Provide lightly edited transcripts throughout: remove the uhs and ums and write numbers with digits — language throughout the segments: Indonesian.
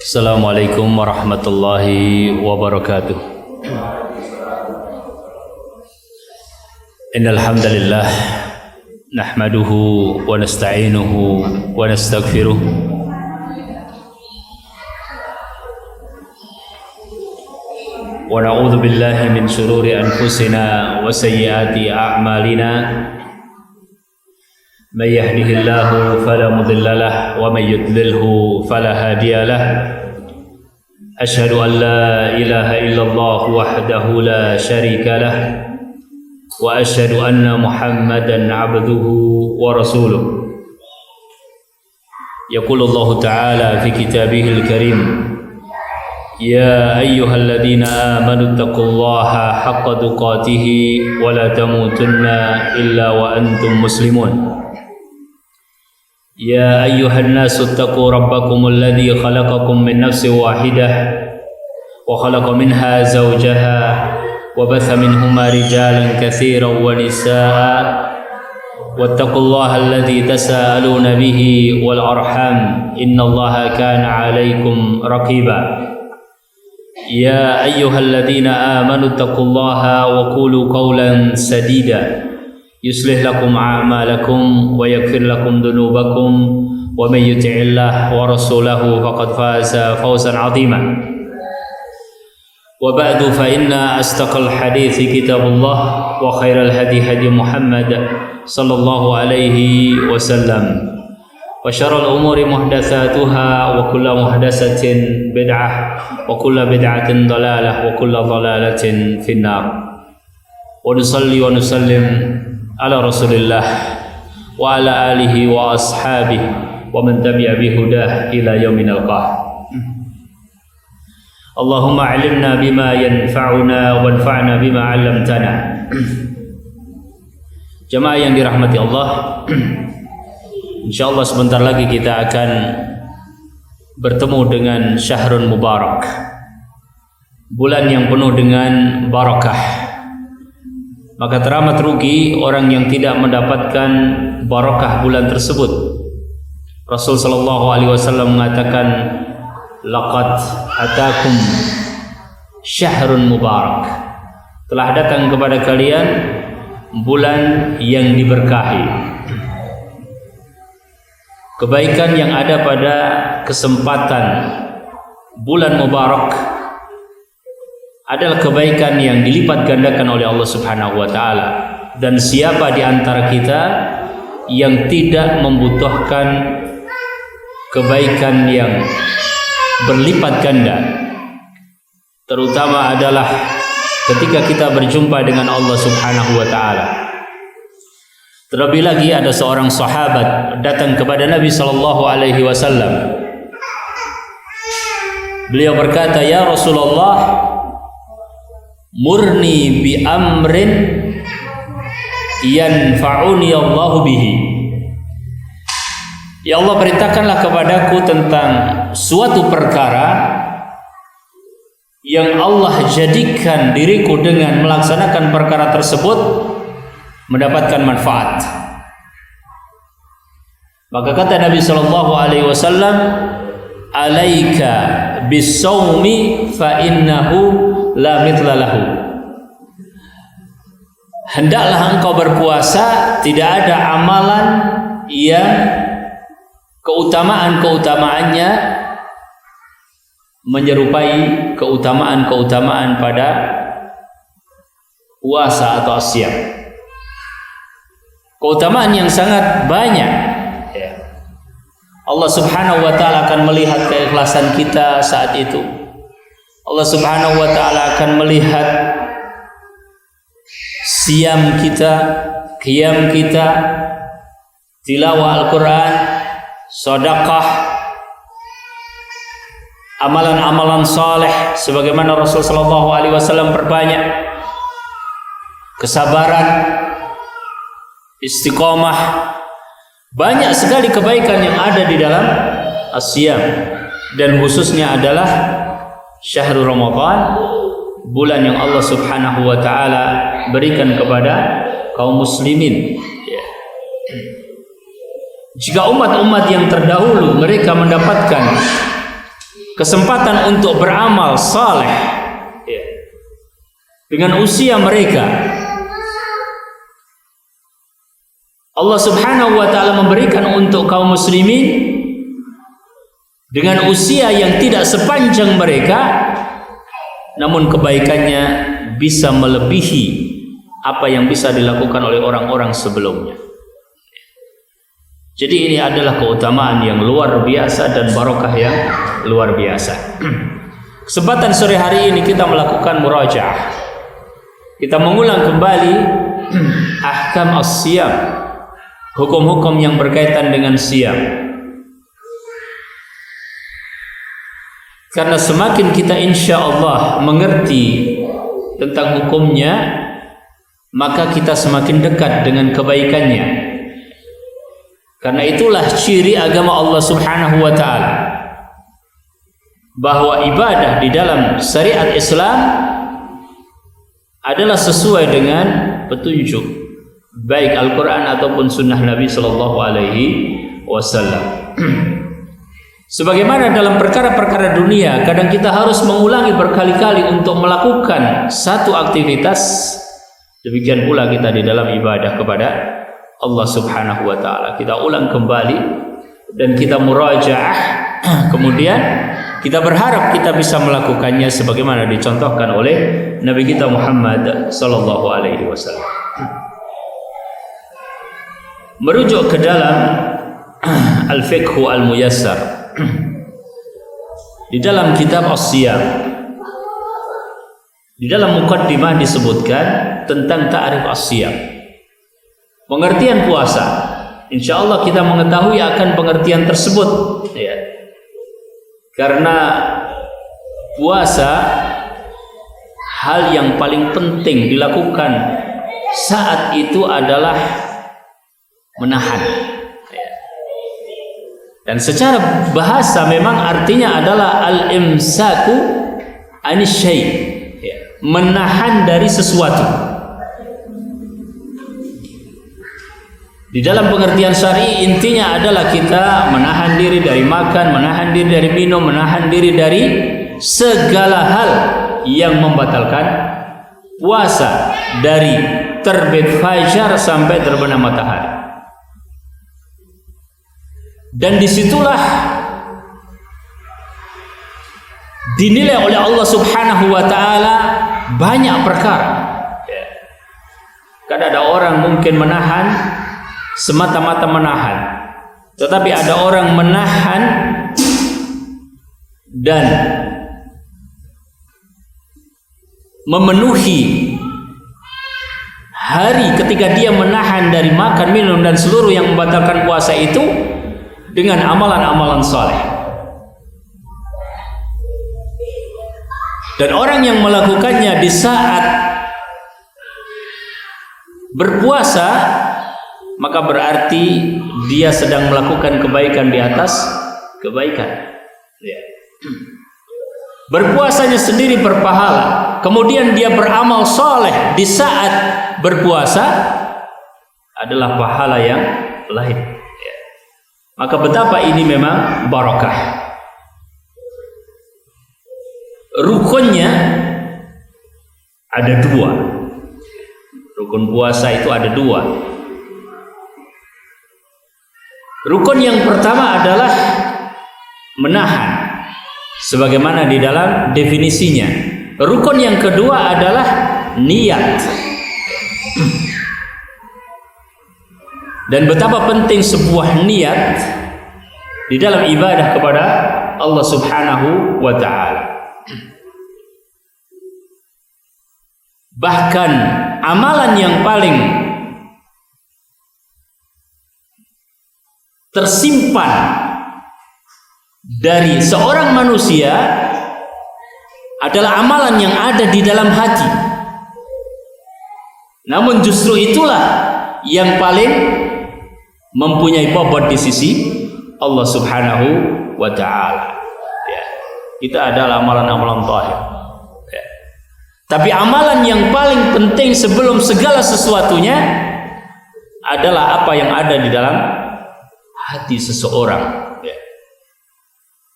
Assalamualaikum warahmatullahi wabarakatuh. Innal hamdalillah nahmaduhu wa nasta'inuhu wa nastaghfiruh wa na'udzu billahi min shururi anfusina wa sayyiati a'malina. من يهده الله فلا مضل له ومن يضلله فلا هادي له أشهد أن لا إله إلا الله وحده لا شريك له وأشهد أن محمدا عبده ورسوله. يقول الله تعالى في كتابه الكريم: يا أيها الذين آمنوا اتقوا الله حق تقاته ولا تموتن إلا وأنتم مسلمون. يا أيها الناس اتقوا ربكم الذي خلقكم من نفس واحدة وخلق منها زوجها وبث منهما رجالا كثيرا ونساء واتقوا الله الذي تساءلون به والأرحام إن الله كان عليكم رقيبا. يا أيها الذين آمنوا اتقوا الله وقولوا قولا سديدا يصلح لكم أعمالكم ويغفر لكم ذنوبكم ومن يطع الله ورسوله فقد فاز فوزا عظيما. وبعد فإن أصدق الحديث كتاب الله وخير الهدي هدي محمد صلى الله عليه وسلم وشر الأمور محدثاتها وكل محدثة بدعة وكل بدعة ضلالة وكل ضلالة في النار. ونصلي ونسلم على رسول الله وعلى آله وأصحابه ومن تبع بهداه إلى يوم نلقاه. اللهم علمنا بما ينفعنا وانفعنا بما علمتنا. Jemaah yang dirahmati Allah, insyaallah sebentar lagi kita akan bertemu dengan Syahrul Mubarak, bulan yang penuh dengan barakah. Maka teramat rugi orang yang tidak mendapatkan barakah bulan tersebut. Rasul sallallahu alaihi wasallam mengatakan, laqad atakum syahrun mubarak. Telah datang kepada kalian bulan yang diberkahi. Kebaikan yang ada pada kesempatan bulan mubarak adalah kebaikan yang dilipat gandakan oleh Allah Subhanahu wa taala. Dan siapa di antara kita yang tidak membutuhkan kebaikan yang berlipat ganda, terutama adalah ketika kita berjumpa dengan Allah Subhanahu wa taala. Terlebih lagi ada seorang sahabat datang kepada Nabi sallallahu alaihi wasallam. Beliau berkata, "Ya Rasulullah, murni bi amrin yanfa'uni Allahu bihi." Ya Allah, perintahkanlah kepadaku tentang suatu perkara yang Allah jadikan diriku dengan melaksanakan perkara tersebut mendapatkan manfaat. Maka kata Nabi sallallahu alaihi wasallam, "Alaika bis-shaumi fa innahu la mithla lahu." Hendaklah engkau berpuasa, tidak ada amalan yang keutamaan-keutamaannya menyerupai keutamaan-keutamaan pada puasa atau asyam. Keutamaan yang sangat banyak. Allah Subhanahu wa taala akan melihat keikhlasan kita saat itu. Allah Subhanahu wa taala akan melihat siam kita, qiyam kita, tilawah Al-Quran, sedekah, amalan-amalan saleh sebagaimana Rasul sallallahu alaihi wasallam perbanyak, kesabaran, istiqomah, banyak sekali kebaikan yang ada di dalam asyam. Dan khususnya adalah Syahrul Ramadan, bulan yang Allah Subhanahu wa taala berikan kepada kaum muslimin. Jika umat-umat yang terdahulu mereka mendapatkan kesempatan untuk beramal saleh ya, dengan usia mereka, Allah Subhanahu wa ta'ala memberikan untuk kaum muslimin dengan usia yang tidak sepanjang mereka, namun kebaikannya bisa melebihi apa yang bisa dilakukan oleh orang-orang sebelumnya. Jadi ini adalah keutamaan yang luar biasa dan barokah yang luar biasa. Kesempatan sore hari ini kita melakukan murajaah. Kita mengulang kembali ahkam as-siyam, hukum-hukum yang berkaitan dengan siyam. Karena semakin kita insya Allah mengerti tentang hukumnya, maka kita semakin dekat dengan kebaikannya. Karena itulah ciri agama Allah Subhanahu wa ta'ala, bahwa ibadah di dalam syariat Islam adalah sesuai dengan petunjuk baik Al-Quran ataupun sunnah Nabi Sallallahu Alaihi Wasallam. Sebagaimana dalam perkara-perkara dunia, kadang kita harus mengulangi berkali-kali untuk melakukan satu aktivitas. Demikian pula kita di dalam ibadah kepada Allah Subhanahu wa ta'ala. Kita ulang kembali dan kita murajaah. Kemudian kita berharap kita bisa melakukannya sebagaimana dicontohkan oleh Nabi kita Muhammad sallallahu alaihi wasallam. Merujuk ke dalam Al-Fiqhu Al-Muyassar, di dalam kitab As-Siyam, di dalam muqaddimah disebutkan tentang ta'rif as-siyam, pengertian puasa. Insyaallah kita mengetahui akan pengertian tersebut ya. Karena puasa hal yang paling penting dilakukan saat itu adalah menahan. Dan secara bahasa memang artinya adalah al-imsaku anisyai, menahan dari sesuatu. Di dalam pengertian syar'i intinya adalah kita menahan diri dari makan, menahan diri dari minum, menahan diri dari segala hal yang membatalkan puasa, dari terbit fajar sampai terbenam matahari. Dan disitulah dinilai oleh Allah Subhanahu wa ta'ala banyak perkara. Kadang ada orang mungkin menahan semata-mata menahan, tetapi ada orang menahan dan memenuhi hari ketika dia menahan dari makan, minum dan seluruh yang membatalkan puasa itu dengan amalan-amalan saleh. Dan orang yang melakukannya di saat berpuasa, maka berarti dia sedang melakukan kebaikan di atas kebaikan ya. Berpuasanya sendiri berpahala, kemudian dia beramal saleh di saat berpuasa adalah pahala yang lain. Maka betapa ini memang barokah. Rukunnya ada dua. Rukun puasa itu ada dua. Rukun yang pertama adalah menahan, sebagaimana di dalam definisinya. Rukun yang kedua adalah niat. Dan betapa penting sebuah niat di dalam ibadah kepada Allah Subhanahu wa ta'ala. Bahkan amalan yang paling tersimpan dari seorang manusia adalah amalan yang ada di dalam hati. Namun justru itulah yang paling mempunyai bobot di sisi Allah Subhanahu wa ta'ala ya. Kita adalah amalan-amalan zahir ya. Tapi amalan yang paling penting sebelum segala sesuatunya adalah apa yang ada di dalam hati seseorang ya.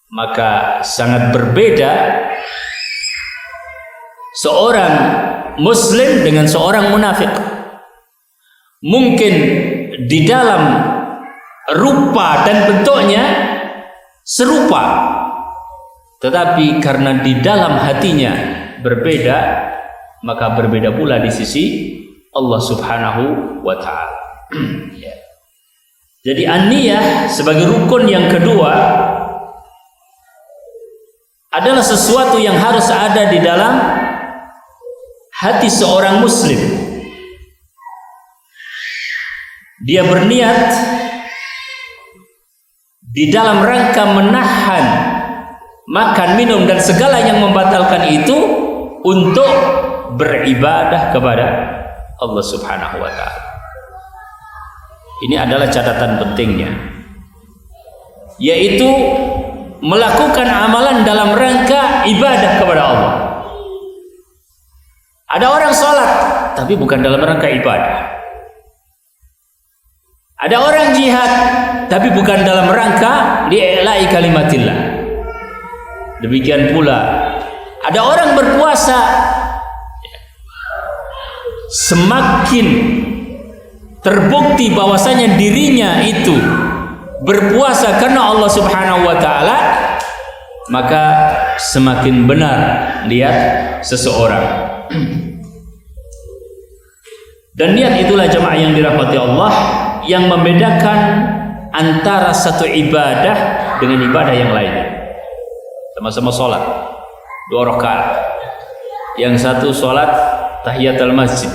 Maka sangat berbeda seorang muslim dengan seorang munafik. Mungkin di dalam rupa dan bentuknya serupa, tetapi karena di dalam hatinya berbeda, maka berbeda pula di sisi Allah Subhanahu wa ta'ala. Jadi an-niyah sebagai rukun yang kedua adalah sesuatu yang harus ada di dalam hati seorang muslim. Dia berniat di dalam rangka menahan makan, minum dan segala yang membatalkan itu untuk beribadah kepada Allah Subhanahu wa ta'ala. Ini adalah catatan pentingnya, yaitu melakukan amalan dalam rangka ibadah kepada Allah. Ada orang sholat tapi bukan dalam rangka ibadah. Ada orang jihad tapi bukan dalam rangka li'i'la'i kalimatillah. Demikian pula ada orang berpuasa, semakin terbukti bahwasanya dirinya itu berpuasa karena Allah Subhanahu wa ta'ala, maka semakin benar lihat seseorang. Dan niat itulah jemaah yang dirahmati Allah yang membedakan antara satu ibadah dengan ibadah yang lainnya. Sama-sama sholat 2 rakaat, yang satu sholat tahiyatul masjid,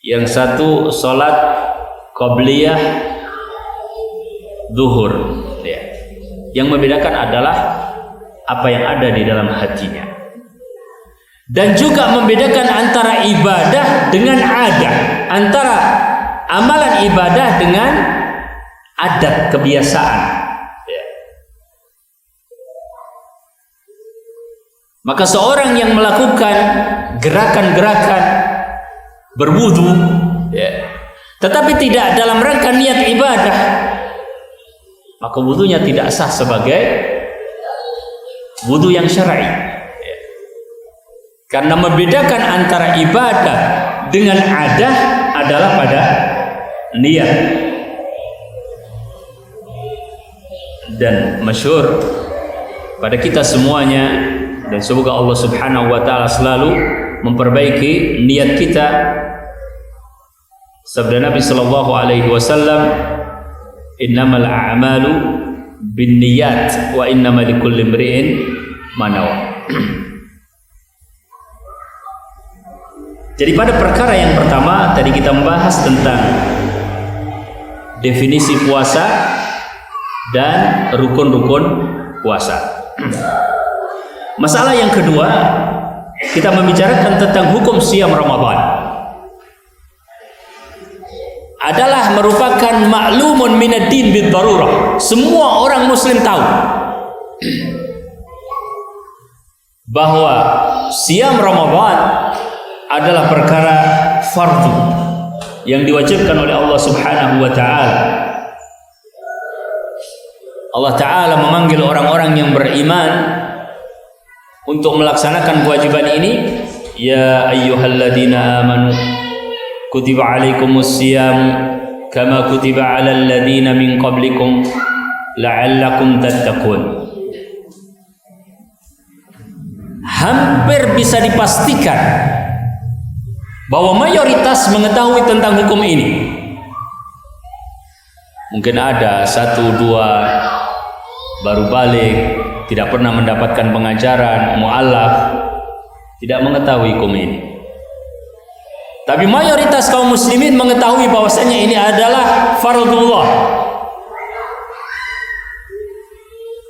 yang satu sholat qabliyah zuhur, ya. Yang membedakan adalah apa yang ada di dalam hatinya, dan juga membedakan antara ibadah dengan adat, antara amalan ibadah dengan adat kebiasaan, ya. Maka seorang yang melakukan gerakan-gerakan berwudu, ya, tetapi tidak dalam rangka niat ibadah, maka wudunya tidak sah sebagai wudu yang syar'i, ya. Karena membedakan antara ibadah dengan adah adalah pada niat. Dan masyhur pada kita semuanya, dan semoga Allah Subhanahu wa ta'ala selalu memperbaiki niat kita, sabda Nabi sallallahu alaihi wasallam, innamal a'malu binniyat wa innamal likulli imri'in ma nawa. Jadi pada perkara yang pertama tadi kita membahas tentang definisi puasa dan rukun-rukun puasa. Masalah yang kedua, kita membicarakan tentang hukum siam Ramadan. Adalah merupakan maklumun minad din bid darurah. Semua orang muslim tahu bahwa siam Ramadan adalah perkara fardu yang diwajibkan oleh Allah Subhanahu wa ta'ala. Allah Ta'ala memanggil orang-orang yang beriman untuk melaksanakan kewajiban ini. Ya ayyuhalladzina amanu kutiba alaikumus siyam kama kutiba alal ladzina min qablikum la'allakum tattaqun. Hampir bisa dipastikan bahwa mayoritas mengetahui tentang hukum ini. Mungkin ada 1-2 baru balik, tidak pernah mendapatkan pengajaran, mu'alaf, tidak mengetahui hukum ini. Tapi mayoritas kaum muslimin mengetahui bahwasanya ini adalah fardullah.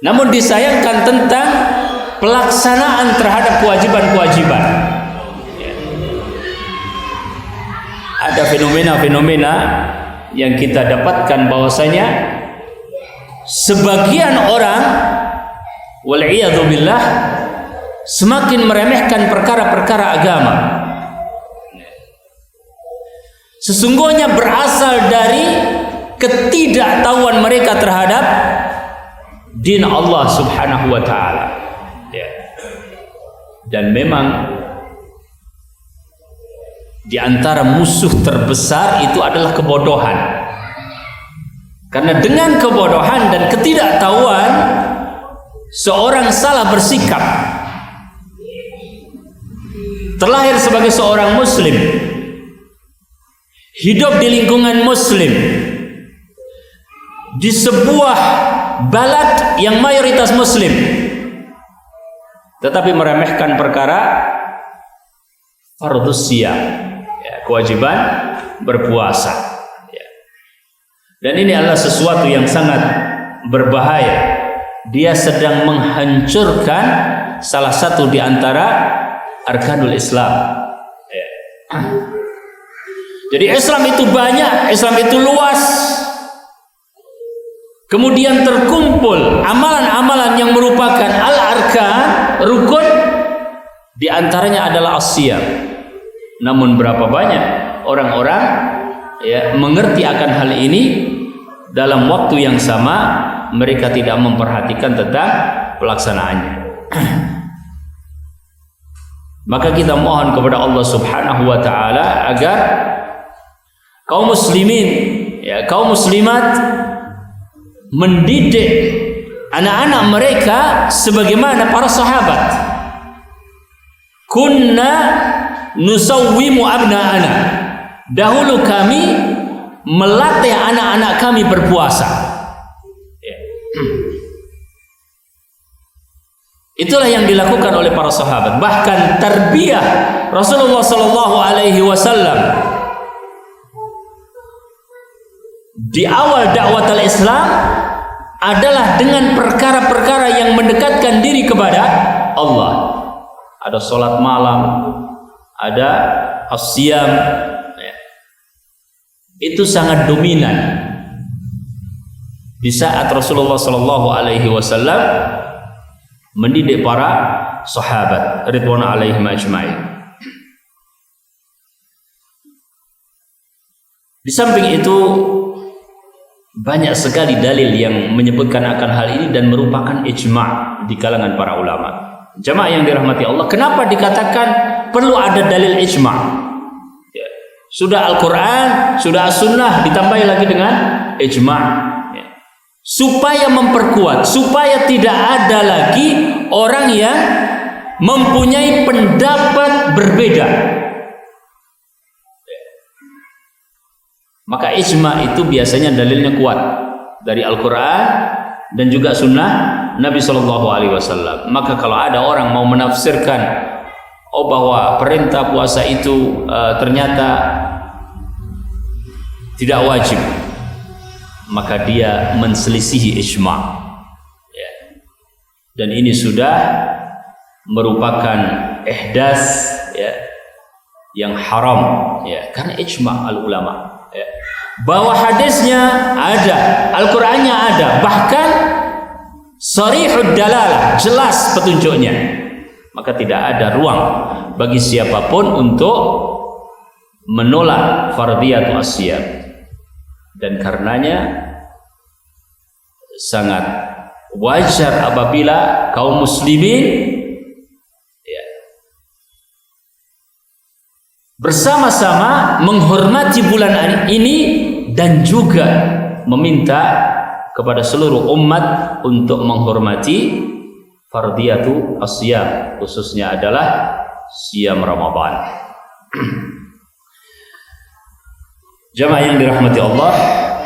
Namun disayangkan tentang pelaksanaan terhadap kewajiban-kewajiban. Ada fenomena-fenomena yang kita dapatkan bahwasanya sebagian orang wal'iyadzubillah semakin meremehkan perkara-perkara agama. Sesungguhnya berasal dari ketidaktahuan mereka terhadap din Allah Subhanahu wa taala. Ya. Dan memang di antara musuh terbesar itu adalah kebodohan. Karena dengan kebodohan dan ketidaktahuan seorang salah bersikap. Terlahir sebagai seorang muslim, hidup di lingkungan muslim, di sebuah balad yang mayoritas muslim, tetapi meremehkan perkara fardhus siyam, ya, kewajiban berpuasa, ya. Dan ini adalah sesuatu yang sangat berbahaya. Dia sedang menghancurkan salah satu di antara arkanul Islam, ya. Jadi Islam itu banyak, Islam itu luas. Kemudian terkumpul amalan-amalan yang merupakan al-arkan, rukun, di antaranya adalah as-siyam. Namun berapa banyak orang-orang ya mengerti akan hal ini, dalam waktu yang sama mereka tidak memperhatikan tentang pelaksanaannya. Maka kita mohon kepada Allah Subhanahu wa taala agar kaum muslimin, ya, kaum muslimat mendidik anak-anak mereka sebagaimana para sahabat. Kunna nusawwimu abna'ana. Dahulu kami melatih anak-anak kami berpuasa. Ya. Itulah yang dilakukan oleh para sahabat. Bahkan tarbiyah Rasulullah sallallahu alaihi wasallam di awal dakwah al-Islam adalah dengan perkara-perkara yang mendekatkan diri kepada Allah. Ada sholat malam, ada as-siyam, ya. Itu sangat dominan di saat Rasulullah sallallahu alaihi wasallam mendidik para sahabat ridwan alaihim ajma'in. Di samping itu banyak sekali dalil yang menyebutkan akan hal ini dan merupakan ijma' di kalangan para ulama. Jamaah yang dirahmati Allah, kenapa dikatakan perlu ada dalil ijma'? Ya. Sudah Al-Quran, sudah As-Sunnah, ditambahi lagi dengan ijma', ya. Supaya memperkuat, supaya tidak ada lagi orang yang mempunyai pendapat berbeda. Ya. Maka ijma' itu biasanya dalilnya kuat dari Al-Quran dan juga Sunnah Nabi Shallallahu Alaihi Wasallam. Maka kalau ada orang mau menafsirkan, oh bahwa perintah puasa itu ternyata tidak wajib, maka dia menselisihi ijma', ya. Dan ini sudah merupakan ihdas, ya, yang haram, ya, karena ijma' al ulama, ya. Bahwa hadisnya ada, Al-Qur'annya ada, bahkan sharihud dalalah, jelas petunjuknya, maka tidak ada ruang bagi siapapun untuk menolak fardhiyatu as-siyam. Dan karenanya sangat wajar apabila kaum muslimin, ya, bersama-sama menghormati bulan ini dan juga meminta kepada seluruh umat untuk menghormati fardhiyatu as-siyam, khususnya adalah siyam Ramadan. Jamaah yang dirahmati Allah,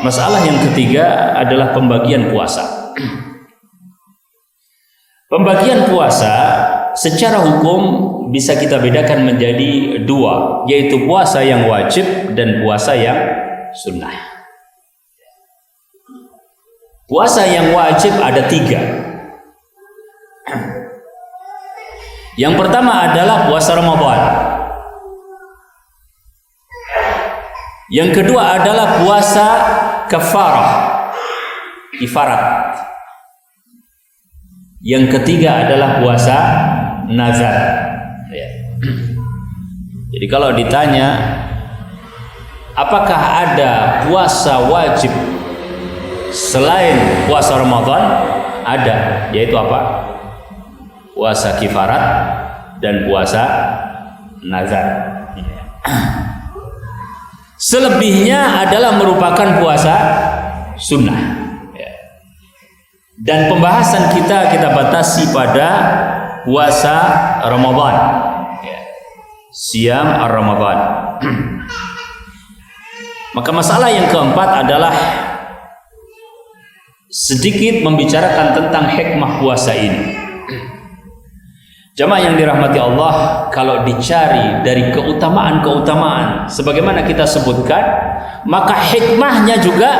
masalah yang ketiga adalah pembagian puasa. Pembagian puasa secara hukum bisa kita bedakan menjadi dua, yaitu puasa yang wajib dan puasa yang sunnah. Puasa yang wajib ada tiga. Yang pertama adalah puasa Ramadan. Yang kedua adalah puasa kafarah, kifarat. Yang ketiga adalah puasa nazar, ya. Jadi kalau ditanya apakah ada puasa wajib selain puasa Ramadan, ada, yaitu apa? Puasa kifarat dan puasa nazar. Selebihnya adalah merupakan puasa sunnah. Dan pembahasan kita batasi pada puasa Ramadan. Siam ar-Ramadan. Maka masalah yang keempat adalah sedikit membicarakan tentang hikmah puasa ini. Jamaah yang dirahmati Allah, kalau dicari dari keutamaan-keutamaan sebagaimana kita sebutkan, maka hikmahnya juga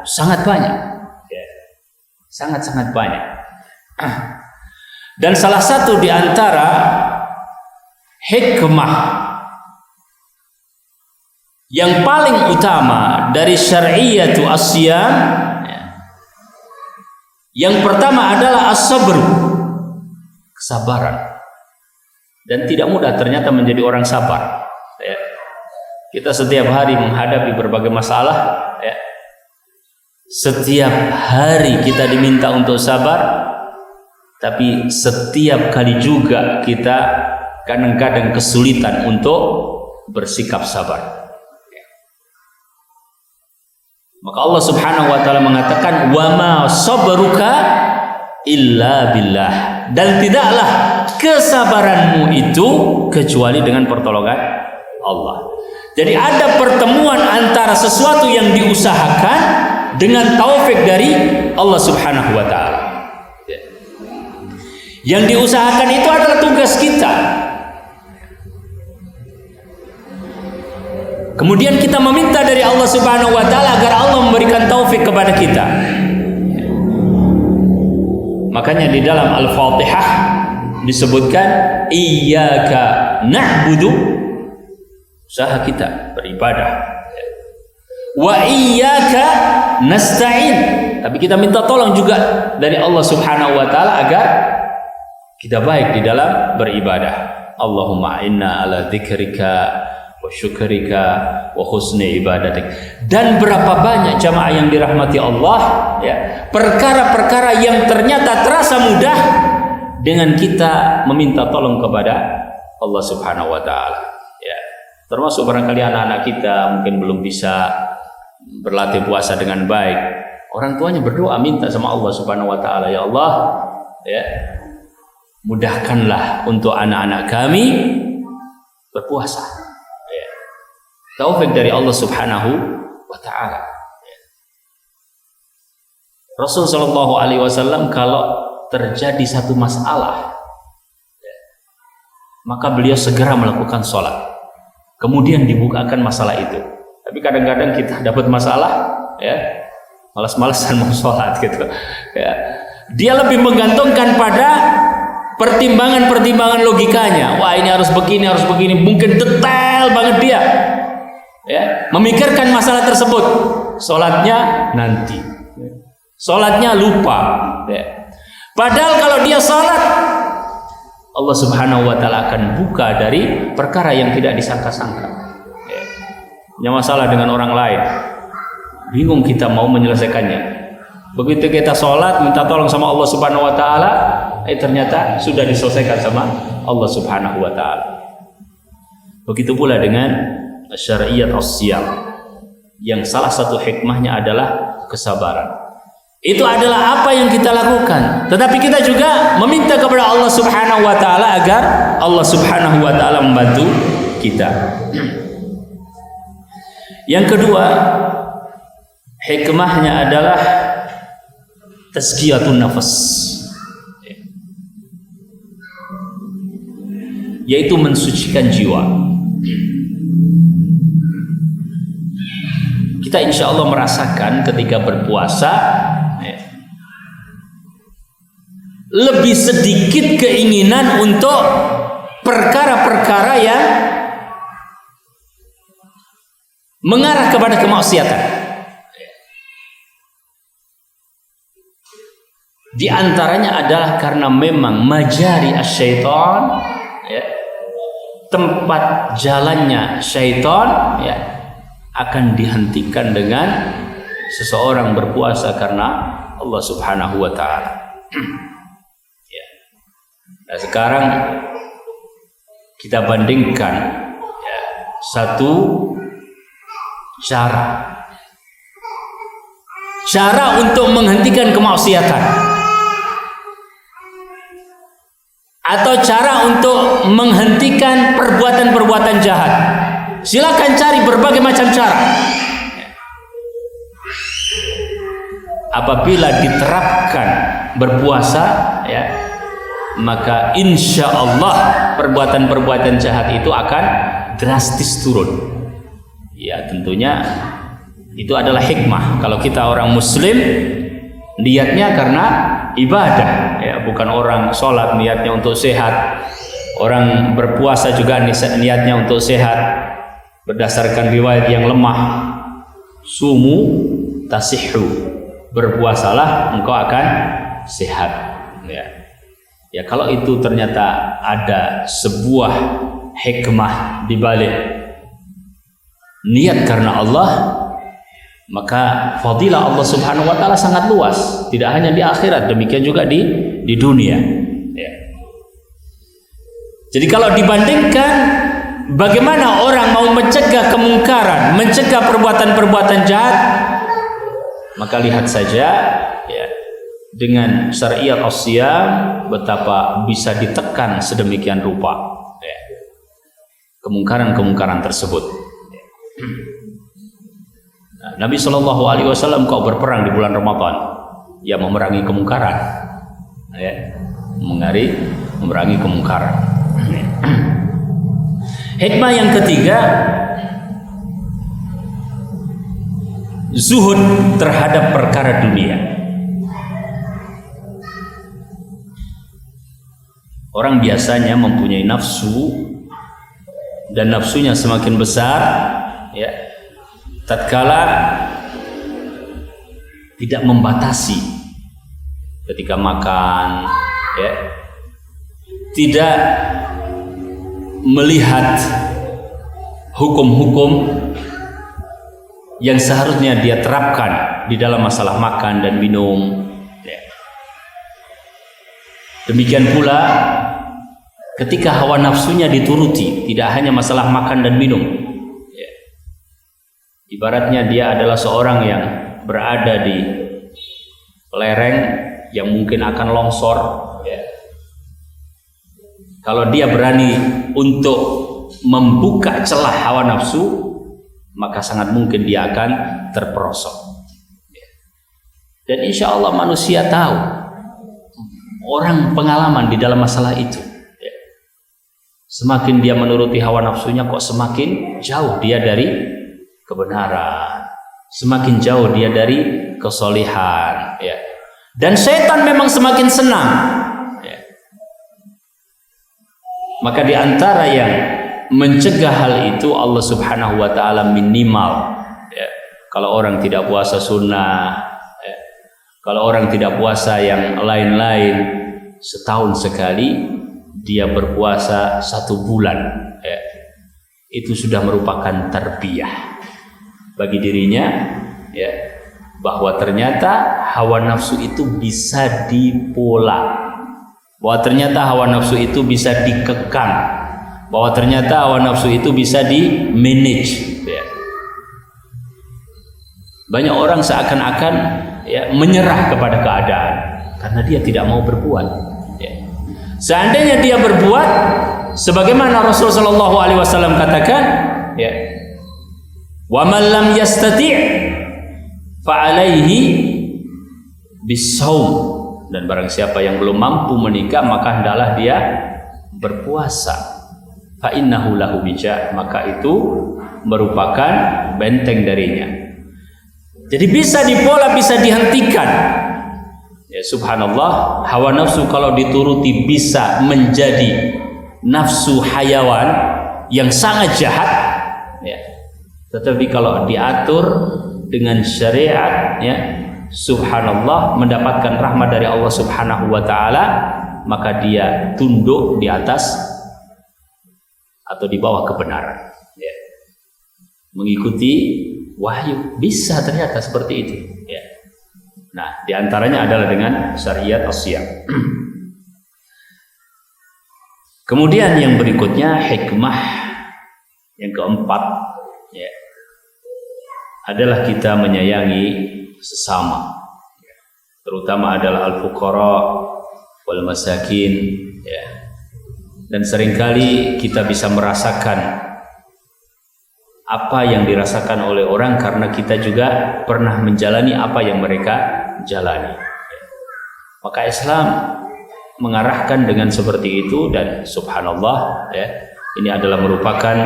sangat banyak. Sangat-sangat banyak. Dan salah satu di antara hikmah yang paling utama dari syar'iyatu as-siyam, yang pertama adalah as-sabr, kesabaran. Dan tidak mudah ternyata menjadi orang sabar. Kita setiap hari menghadapi berbagai masalah. Setiap hari kita diminta untuk sabar, tapi setiap kali juga kita kadang-kadang kesulitan untuk bersikap sabar. Maka Allah Subhanahu wa taala mengatakan, "Wa ma sabruka illa billah." Dan tidaklah kesabaranmu itu kecuali dengan pertolongan Allah. Jadi ada pertemuan antara sesuatu yang diusahakan dengan taufik dari Allah Subhanahu wa taala. Yang diusahakan itu adalah tugas kita. Kemudian kita meminta dari Allah Subhanahu wa taala agar Allah memberikan taufik kepada kita. Makanya di dalam Al-Fatihah disebutkan iyyaka na'budu, usaha kita beribadah, wa iyyaka nasta'in, tapi kita minta tolong juga dari Allah Subhanahu wa taala agar kita baik di dalam beribadah. Allahumma inna ala dzikrika wa syukrika wa husni ibadatik. Dan berapa banyak jamaah yang dirahmati Allah, perkara-perkara yang ternyata terasa mudah dengan kita meminta tolong kepada Allah Subhanahu wa taala. Termasuk barangkali anak-anak kita mungkin belum bisa berlatih puasa dengan baik. Orang tuanya berdoa minta sama Allah Subhanahu wa taala, ya Allah, mudahkanlah untuk anak-anak kami berpuasa. Taufik dari Allah Subhanahu wa taala. Rasul sallallahu alaihi wasallam kalau terjadi satu masalah, maka beliau segera melakukan sholat, kemudian dibukakan masalah itu. Tapi kadang-kadang kita dapat masalah, malas-malasan mau sholat gitu. Dia lebih menggantungkan pada pertimbangan-pertimbangan logikanya. Wah, ini harus begini, mungkin detail banget dia. Memikirkan masalah tersebut. Sholatnya nanti, sholatnya lupa. Padahal kalau dia sholat, Allah Subhanahu wa taala akan buka dari perkara yang tidak disangka-sangka. Punya masalah dengan orang lain, bingung kita mau menyelesaikannya. Begitu kita sholat minta tolong sama Allah Subhanahu wa taala, ternyata sudah diselesaikan sama Allah Subhanahu wa taala. Begitu pula dengan syariat as-siyam, yang salah satu hikmahnya adalah kesabaran. Itu adalah apa yang kita lakukan, tetapi kita juga meminta kepada Allah Subhanahu wa taala agar Allah Subhanahu wa taala membantu kita. Yang kedua, hikmahnya adalah tazkiyatun nafas, yaitu mensucikan jiwa. Kita insya Allah merasakan ketika berpuasa lebih sedikit keinginan untuk perkara-perkara yang mengarah kepada kemaksiatan. Di antaranya adalah karena memang majari asyaiton, tempat jalannya syaitan, akan dihentikan dengan seseorang berpuasa karena Allah Subhanahu wa taala. Ya. Nah, sekarang kita bandingkan ya, satu cara untuk menghentikan kemaksiatan atau cara untuk menghentikan perbuatan-perbuatan jahat. Silakan cari berbagai macam cara. Apabila diterapkan berpuasa, ya, maka insya Allah perbuatan-perbuatan jahat itu akan drastis turun. Ya, tentunya itu adalah hikmah. Kalau kita orang Muslim, niatnya karena ibadah, ya, bukan orang sholat niatnya untuk sehat. Orang berpuasa juga niatnya untuk sehat. Berdasarkan riwayat yang lemah, sumu tasihhu, berpuasalah engkau akan sehat. Ya, kalau itu ternyata ada sebuah hikmah di balik niat karena Allah, maka fadilah Allah Subhanahu wa taala sangat luas, tidak hanya di akhirat, demikian juga di dunia. Ya. Jadi kalau dibandingkan bagaimana orang mau mencegah kemungkaran, mencegah perbuatan-perbuatan jahat, maka lihat saja ya, dengan syariat as-siyam betapa bisa ditekan sedemikian rupa ya, kemungkaran-kemungkaran tersebut. Nah, Nabi Shallallahu Alaihi Wasallam kau berperang di bulan Ramadan, ya memerangi kemungkaran, ya, memerangi kemungkaran. Hikmah yang ketiga, zuhud terhadap perkara dunia. Orang biasanya mempunyai nafsu, dan nafsunya semakin besar, ya, tatkala tidak membatasi ketika makan, ya, tidak melihat hukum-hukum yang seharusnya dia terapkan di dalam masalah makan dan minum. Ya. Demikian pula ketika hawa nafsunya dituruti, tidak hanya masalah makan dan minum. Ya. Ibaratnya dia adalah seorang yang berada di lereng yang mungkin akan longsor. Ya. Kalau dia berani untuk membuka celah hawa nafsu, maka sangat mungkin dia akan terperosok. Dan insya Allah manusia tahu, orang pengalaman di dalam masalah itu. Semakin dia menuruti hawa nafsunya, kok semakin jauh dia dari kebenaran, semakin jauh dia dari kesolihan. Dan setan memang semakin senang. Maka di antara yang mencegah hal itu Allah Subhanahu wa taala minimal, ya, kalau orang tidak puasa sunnah, ya, kalau orang tidak puasa yang lain-lain, setahun sekali dia berpuasa 1 bulan, ya, itu sudah merupakan tarbiyah bagi dirinya, ya, bahwa ternyata hawa nafsu itu bisa dipola, bahwa ternyata hawa nafsu itu bisa dikekang, bahwa ternyata hawa nafsu itu bisa di manage. Ya. Banyak orang seakan-akan ya, menyerah kepada keadaan karena dia tidak mau berbuat. Ya. Seandainya dia berbuat, sebagaimana Rasul Shallallahu Alaihi Wasallam katakan, ya, wa man lam yastati' fa alaihi bisawm, dan barang siapa yang belum mampu menikah maka hendaklah dia berpuasa. Fa innahu lahu bija, maka itu merupakan benteng darinya. Jadi bisa dipola, bisa dihentikan. Ya, subhanallah, hawa nafsu kalau dituruti bisa menjadi nafsu hayawan yang sangat jahat. Ya. Tetapi kalau diatur dengan syariat, ya, subhanallah, mendapatkan rahmat dari Allah Subhanahu wa taala, maka dia tunduk di atas atau di bawah kebenaran, ya. Mengikuti wahyu, bisa ternyata seperti itu, ya. Nah, diantaranya adalah dengan syariat as-siyam. Kemudian yang berikutnya hikmah yang keempat, ya, adalah kita menyayangi sesama, terutama adalah al-fuqara wal masakin, ya. Dan seringkali kita bisa merasakan apa yang dirasakan oleh orang karena kita juga pernah menjalani apa yang mereka jalani. Maka Islam mengarahkan dengan seperti itu, dan subhanallah, ya, ini adalah merupakan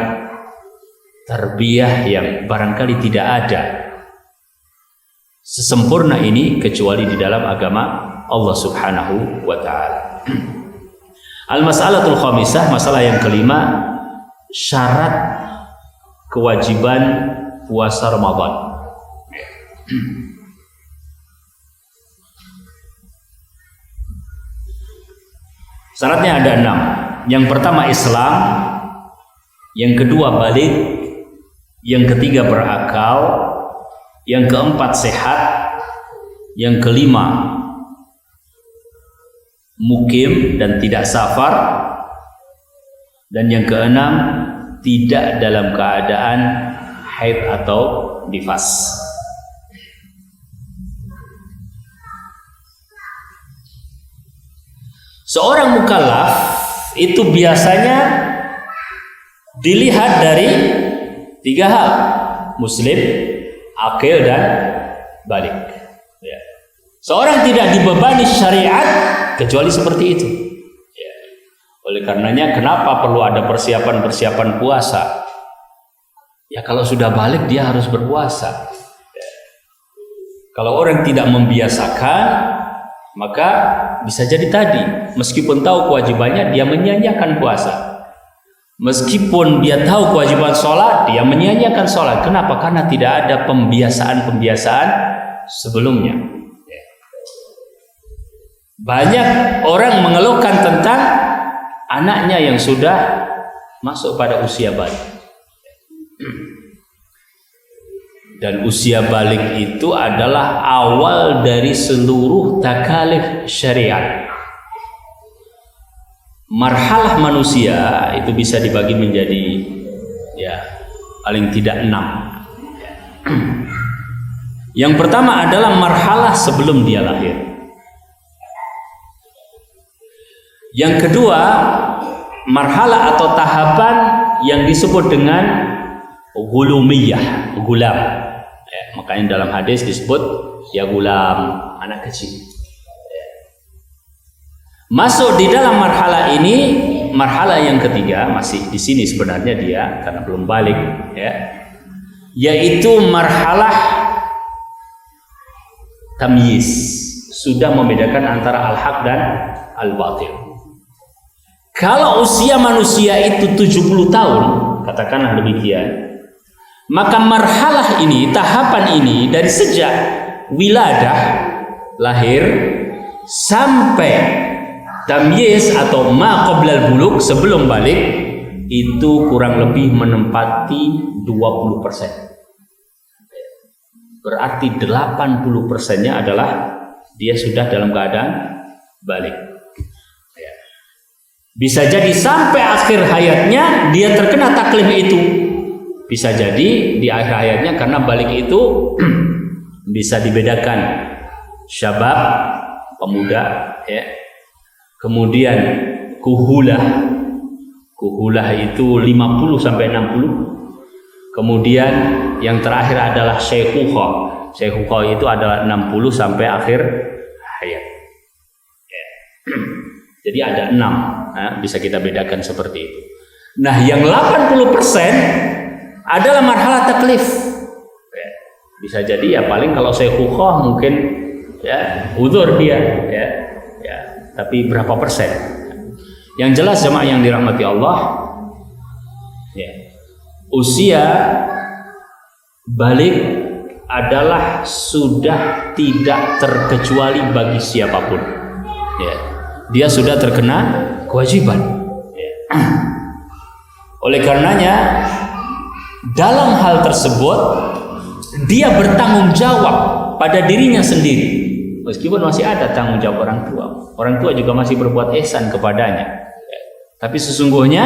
tarbiyah yang barangkali tidak ada sesempurna ini kecuali di dalam agama Allah Subhanahu wa ta'ala. Al-mas'alatul khamisah, masalah yang kelima, syarat kewajiban puasa Ramadan. Syaratnya ada 6. Yang pertama Islam, yang kedua balik, yang ketiga berakal, yang keempat sehat, yang kelima mukim dan tidak safar, dan yang keenam tidak dalam keadaan haid atau nifas. Seorang mukallaf itu biasanya dilihat dari 3 hal: muslim, akil, dan balik. Ya. Seorang tidak dibebani syariat kecuali seperti itu. Ya. Oleh karenanya kenapa perlu ada persiapan puasa? Ya, kalau sudah balik dia harus berpuasa. Ya. Kalau orang tidak membiasakan, maka bisa jadi tadi, meskipun tahu kewajibannya, dia menyia-nyiakan puasa. Meskipun dia tahu kewajiban sholat, dia menyia-nyiakan sholat. Kenapa? Karena tidak ada pembiasaan sebelumnya. Banyak orang mengeluhkan tentang anaknya yang sudah masuk pada usia balik. Dan usia balik itu adalah awal dari seluruh takalif syariat. Marhalah manusia itu bisa dibagi menjadi, ya, paling tidak 6. Yang pertama adalah marhalah sebelum dia lahir. Yang kedua, marhalah atau tahapan yang disebut dengan gulumiyah, gulam. Ya, makanya dalam hadis disebut ya gulam, anak kecil. Ya. Masuk di dalam marhalah ini, marhalah yang ketiga, masih di sini sebenarnya dia karena belum balik, ya, yaitu marhalah tamyiz, sudah membedakan antara al-haq dan al-batil. Kalau usia manusia itu 70 tahun, katakanlah demikian, maka marhalah ini, tahapan ini dari sejak wiladah, lahir, sampai tamyiz atau ma qoblal buluk, sebelum balik, itu kurang lebih menempati 20%. Berarti 80%-nya adalah dia sudah dalam keadaan balik. Bisa jadi sampai akhir hayatnya dia terkena taklif itu. Bisa jadi di akhir hayatnya, karena balik itu bisa dibedakan syabab, pemuda, ya. Kemudian kuhulah itu 50 sampai 60. Kemudian yang terakhir adalah syekhukhah itu adalah 60 sampai akhir hayat. Ya. Jadi ada 6, nah, bisa kita bedakan seperti itu. Nah, yang 80% adalah marhalah taklif. Ya. Bisa jadi ya paling kalau syekhukhah mungkin ya udzur dia, ya. Ya, tapi berapa persen? Yang jelas jemaah yang dirahmati Allah, ya, usia balik adalah sudah tidak terkecuali bagi siapapun. Ya. Dia sudah terkena kewajiban. Ya. Oleh karenanya dalam hal tersebut dia bertanggung jawab pada dirinya sendiri. meskipun masih ada tanggung jawab orang tua. Orang tua juga masih berbuat ihsan kepadanya. Tapi sesungguhnya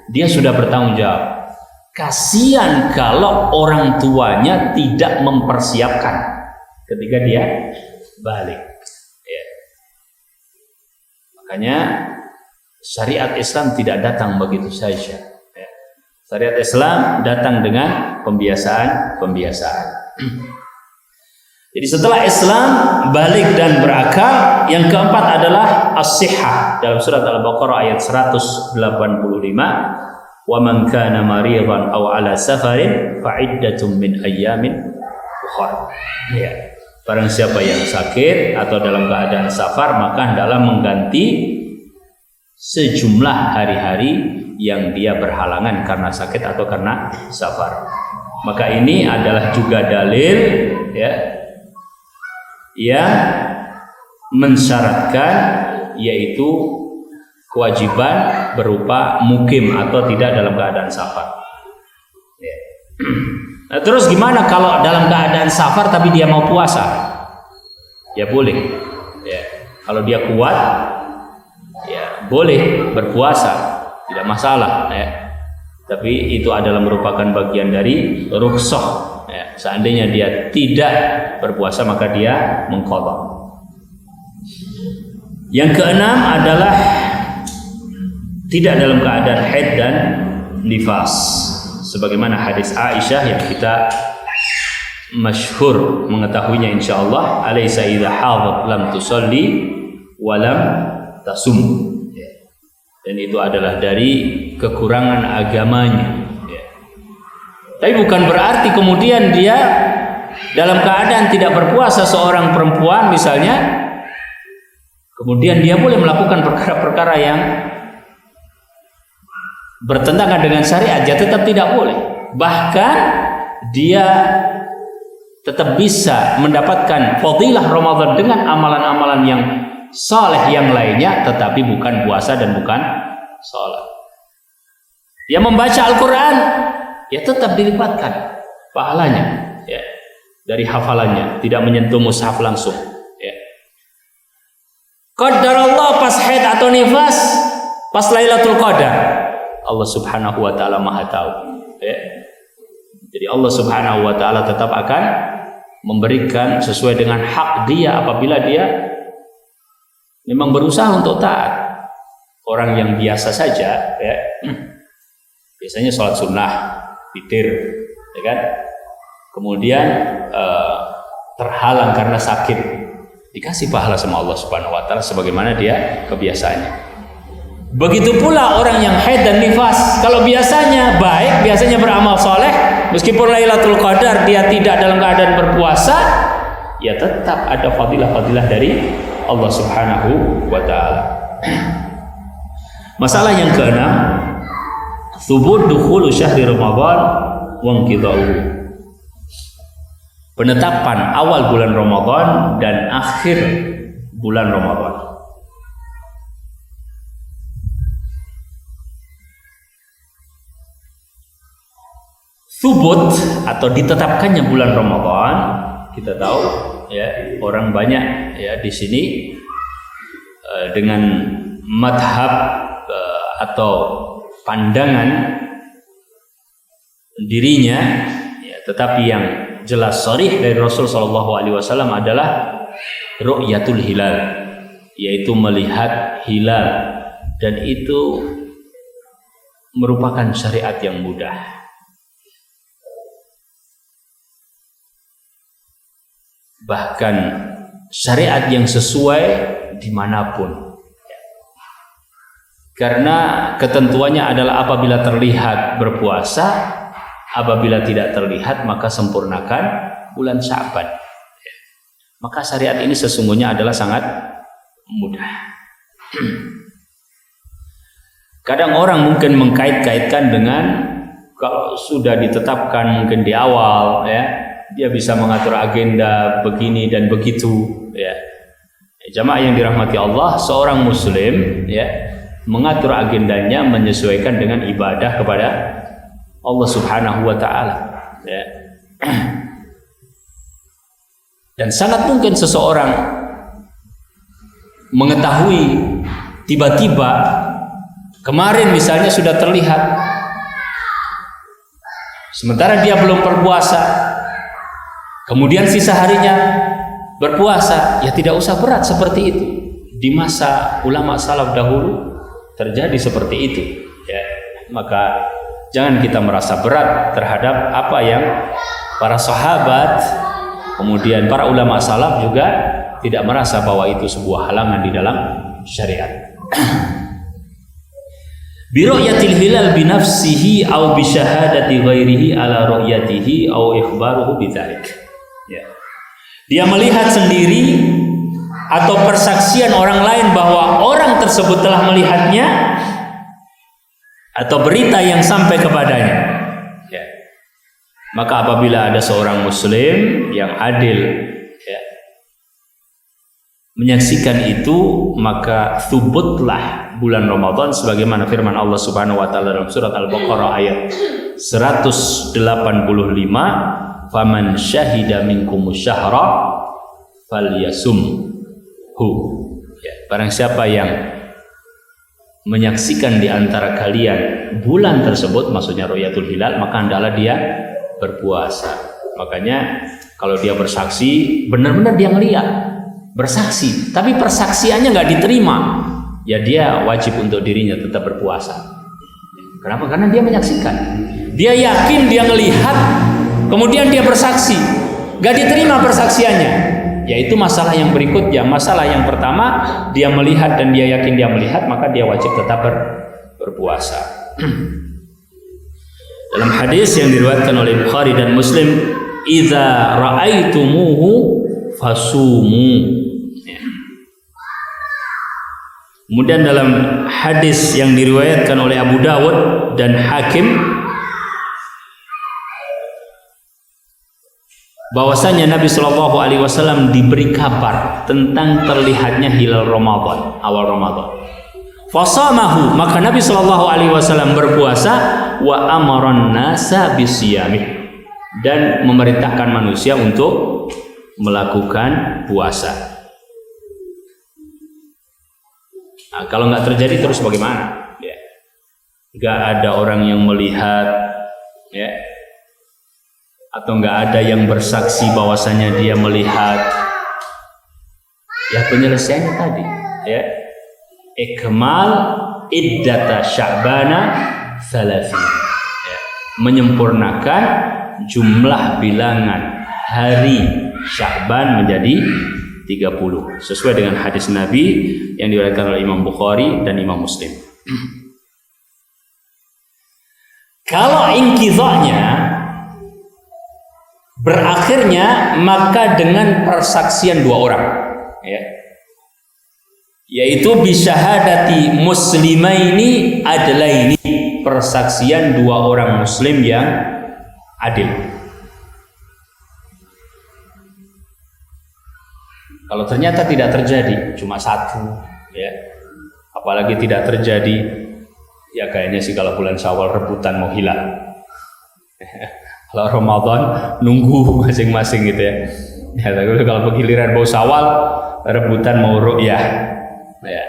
dia sudah bertanggung jawab. Kasihan kalau orang tuanya tidak mempersiapkan ketika dia balik. Ya. Makanya syariat Islam tidak datang begitu saja. Ya. Syariat Islam datang dengan pembiasaan. Jadi setelah Islam balik dan berakal, yang keempat adalah as-sihhah. Dalam surat Al-Baqarah ayat 185, wa man kana maridan aw ala safarin fa iddatun min ayyamin ukhra. Ya. Barang siapa yang sakit atau dalam keadaan safar, maka hendaklah mengganti sejumlah hari-hari yang dia berhalangan karena sakit atau karena safar. Maka ini adalah juga dalil, ya, yang mensyaratkan yaitu kewajiban berupa mukim atau tidak dalam keadaan safar. Ya. Nah, terus gimana kalau dalam keadaan safar tapi dia mau puasa? Ya boleh. Ya. Kalau dia kuat, ya boleh berpuasa, tidak masalah. Ya. Tapi itu adalah merupakan bagian dari rukhsah. Ya, seandainya dia tidak berpuasa maka dia mengqadha. Yang keenam adalah tidak dalam keadaan haid dan nifas, sebagaimana hadis Aisyah yang kita masyhur mengetahuinya insyaallah, alaysa idza hadat lam tusalli wa lam tasum. Dan itu adalah dari kekurangan agamanya. Tapi bukan berarti kemudian dia dalam keadaan tidak berpuasa, seorang perempuan misalnya, kemudian dia boleh melakukan perkara-perkara yang bertentangan dengan syariat, ya tetap tidak boleh. Bahkan dia tetap bisa mendapatkan fadilah Ramadan dengan amalan-amalan yang saleh yang lainnya, tetapi bukan puasa dan bukan salat. Dia membaca Al-Quran, ya tetap dilipatkan pahalanya, ya, dari hafalannya, tidak menyentuh mushaf langsung. Ya. Qadarullah pas haid atau nifas, pas Lailatul Qadar, Allah Subhanahu wa taala Maha tahu. Ya. Jadi Allah Subhanahu wa taala tetap akan memberikan sesuai dengan hak dia apabila dia memang berusaha untuk taat. Orang yang biasa saja, ya, biasanya sholat sunnah, witir, ya kan? Kemudian terhalang karena sakit, dikasih pahala sama Allah Subhanahu wa taala sebagaimana dia kebiasaannya. Begitu pula orang yang haid dan nifas, kalau biasanya baik, biasanya beramal soleh, meskipun Lailatul Qadar dia tidak dalam keadaan berpuasa, ya tetap ada fadilah-fadilah dari Allah Subhanahu wa taala. Masalah yang keenam, thubut dukhulu syahri Ramadan wa inqidha'uhu. Penetapan awal bulan Ramadan dan akhir bulan Ramadan. Thubut atau ditetapkannya bulan Ramadan, kita tahu, ya, orang banyak, ya, di sini dengan madhab atau pandangan dirinya, ya, tetapi yang jelas sharih dari Rasul Shallallahu Alaihi Wasallam adalah ru'yatul hilal, yaitu melihat hilal, dan itu merupakan syariat yang mudah. Bahkan syariat yang sesuai dimanapun. Karena ketentuannya adalah apabila terlihat berpuasa, apabila tidak terlihat maka sempurnakan bulan Sya'ban. Maka syariat ini sesungguhnya adalah sangat mudah. Kadang orang mungkin mengkait-kaitkan dengan kalau sudah ditetapkan mungkin di awal, ya, dia bisa mengatur agenda begini dan begitu, ya. Jamaah yang dirahmati Allah, seorang muslim, ya, mengatur agendanya menyesuaikan dengan ibadah kepada Allah Subhanahu wa taala, ya. Dan sangat mungkin seseorang mengetahui tiba-tiba kemarin misalnya sudah terlihat, sementara dia belum berpuasa, kemudian sisa harinya berpuasa, ya tidak usah berat seperti itu. Di masa ulama salaf dahulu terjadi seperti itu, ya. Maka jangan kita merasa berat terhadap apa yang para sahabat, kemudian para ulama salaf juga tidak merasa bahwa itu sebuah halangan di dalam syariat. Bi ru'yatil hilal bi nafsihi aw bi syahadati ghairihi ala ru'yatihi aw ikhbaruhu bidzalik. Ya. Dia melihat sendiri atau persaksian orang lain bahwa orang tersebut telah melihatnya, atau berita yang sampai kepadanya. Ya. Maka apabila ada seorang muslim yang adil, ya, menyaksikan itu, maka thubutlah bulan Ramadan sebagaimana firman Allah Subhanahu wa taala dalam surat Al-Baqarah ayat 185, faman syahida minkumus syahra falyasumhu. Ya, barang siapa yang menyaksikan di antara kalian bulan tersebut, maksudnya ru'yatul hilal, maka hendaklah dia berpuasa. Makanya kalau dia bersaksi, benar-benar dia ngelihat, bersaksi, tapi persaksiannya nggak diterima, ya dia wajib untuk dirinya tetap berpuasa. Kenapa? Karena dia menyaksikan, dia yakin, dia ngelihat, kemudian dia bersaksi, nggak diterima persaksiannya. Yaitu masalah yang berikutnya. Masalah yang pertama, dia melihat dan dia yakin dia melihat, maka dia wajib tetap berpuasa. Dalam hadis yang diriwayatkan oleh Bukhari dan Muslim, idza ra'aitumuhu fasumu. Kemudian dalam hadis yang diriwayatkan oleh Abu Dawud dan Hakim, bahwasanya Nabi Shallallahu Alaihi Wasallam diberi kabar tentang terlihatnya hilal Ramadan, awal Ramadan. Fasamahu, maka Nabi Shallallahu Alaihi Wasallam berpuasa, wa amaron nasa bisiyamih, dan memerintahkan manusia untuk melakukan puasa. Nah, kalau nggak terjadi terus bagaimana? Ya, nggak ada orang yang melihat, ya, atau nggak ada yang bersaksi bahwasanya dia melihat, ya penyelesaiannya tadi, ya, ikmal iddata sya'bana salasin, ya, menyempurnakan jumlah bilangan hari Sya'ban menjadi 30 sesuai dengan hadis Nabi yang diriwayatkan oleh Imam Bukhari dan Imam Muslim. Kalau inqidha'nya, berakhirnya, maka dengan persaksian dua orang, ya, yaitu bisyahadati muslimaini adlaini, persaksian dua orang muslim yang adil. Kalau ternyata tidak terjadi, cuma satu, ya, apalagi tidak terjadi, ya kayaknya sih kalau bulan Syawal rebutan mau hilal. Kalau Ramadan nunggu masing-masing gitu, ya. Ya, tapi kalau giliran mau Syawal rebutan mau ru'yah. Ya.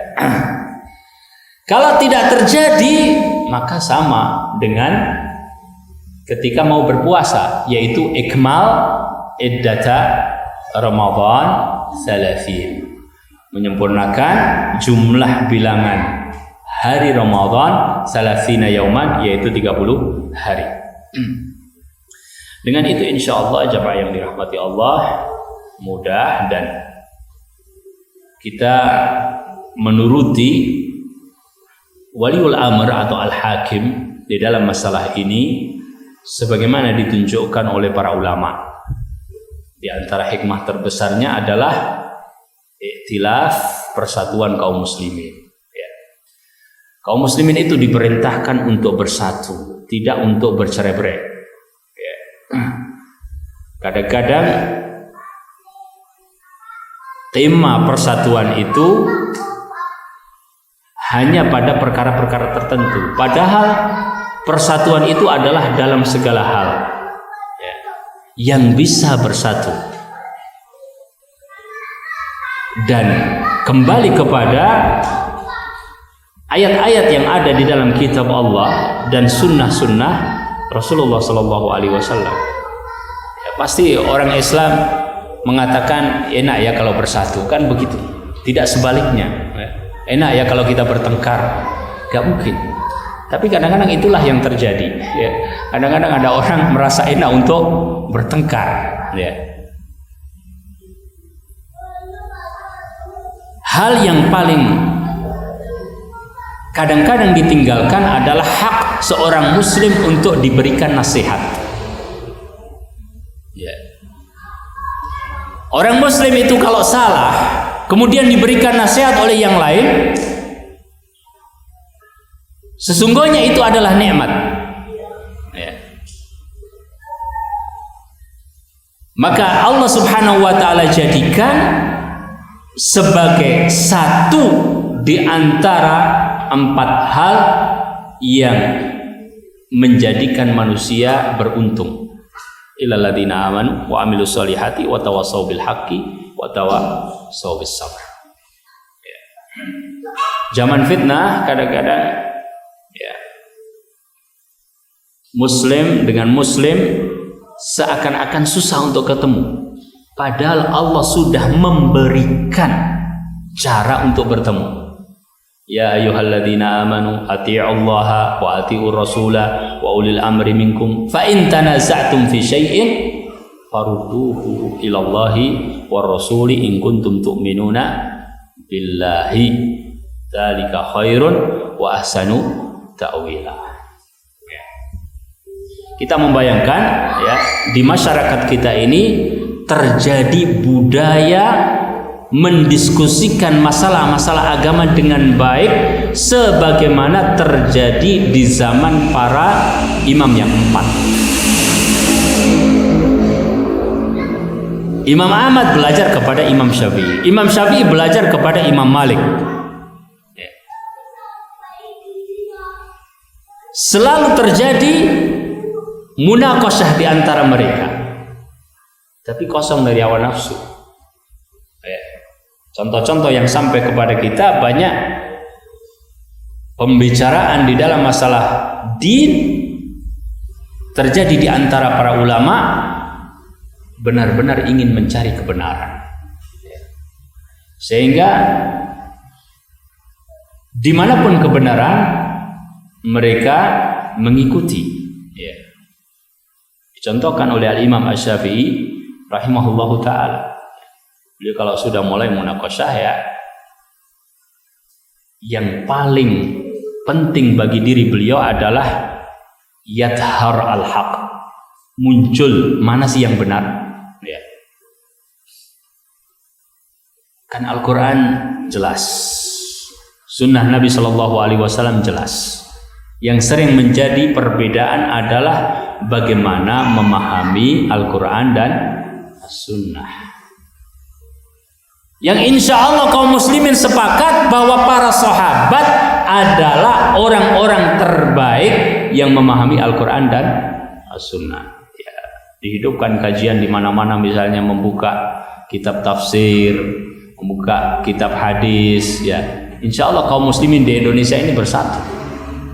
Kalau tidak terjadi, maka sama dengan ketika mau berpuasa, yaitu ikmal iddata Ramadan salasin, menyempurnakan jumlah bilangan hari Ramadan salasina yauman, yaitu 30 hari. Dengan itu insya Allah jamaah yang dirahmati Allah, mudah dan kita menuruti waliul amr atau al-hakim di dalam masalah ini sebagaimana ditunjukkan oleh para ulama. Di antara hikmah terbesarnya adalah iktilaf, persatuan kaum muslimin, ya. Kaum muslimin itu diperintahkan untuk bersatu, tidak untuk bercerai-berai, ya. Kadang-kadang tema persatuan itu hanya pada perkara-perkara tertentu, padahal persatuan itu adalah dalam segala hal, ya, yang bisa bersatu. dan kembali kepada ayat-ayat yang ada di dalam kitab Allah dan sunnah-sunnah Rasulullah Sallallahu Alaihi Wasallam. Ya, pasti orang Islam mengatakan enak ya kalau bersatu, kan begitu. Tidak sebaliknya. Enak ya kalau kita bertengkar, gak mungkin. Tapi kadang-kadang itulah yang terjadi. Ya. Kadang-kadang ada orang merasa enak untuk bertengkar. Ya. Hal yang paling kadang-kadang ditinggalkan adalah hak seorang muslim untuk diberikan nasihat. Ya. Orang muslim itu kalau salah, kemudian diberikan nasihat oleh yang lain, sesungguhnya itu adalah nikmat. Ya. Maka Allah Subhanahu wa taala jadikan sebagai satu di antara 4 hal yang menjadikan manusia beruntung. Illal ladzina amanu wa amilus solihati wa tawassaw bil haqqi wa tawassaw bis sabr. Ya. Zaman fitnah kadang-kadang ya, muslim dengan muslim seakan-akan susah untuk ketemu, padahal Allah sudah memberikan cara untuk bertemu. Ya ayyuhalladzina amanu atii'ullaha wa atii'ur rasula wa ulil amri minkum fa in tanaza'tum fi syai'in farudduhu ilallahi war rasuli in kuntum tu'minuna billahi dzalika khairun wa ahsanu ta'wila. Kita membayangkan ya, di masyarakat kita ini terjadi budaya mendiskusikan masalah-masalah agama dengan baik sebagaimana terjadi di zaman para imam yang 4. Imam Ahmad belajar kepada Imam Syafi'i, Imam Syafi'i belajar kepada Imam Malik. Selalu terjadi munaqashah di antara mereka, tapi kosong dari hawa nafsu. Contoh-contoh yang sampai kepada kita banyak pembicaraan di dalam masalah din terjadi di antara para ulama benar-benar ingin mencari kebenaran, sehingga dimanapun kebenaran mereka mengikuti. Dicontohkan oleh Al-Imam Asy-Syafi'i rahimahullahu ta'ala. Beliau kalau sudah mulai munaqashah ya, yang paling penting bagi diri beliau adalah yadhar al-haq, muncul mana sih yang benar ya. Kan Al-Quran jelas, sunnah Nabi Shallallahu Alaihi Wasallam jelas. Yang sering menjadi perbedaan adalah bagaimana memahami Al-Quran dan As-Sunnah. Yang insya Allah kaum muslimin sepakat bahwa para sahabat adalah orang-orang terbaik yang memahami Al-Quran dan As-Sunnah. Ya, dihidupkan kajian di mana-mana, misalnya membuka kitab tafsir, membuka kitab hadis. Ya, insya Allah kaum muslimin di Indonesia ini bersatu.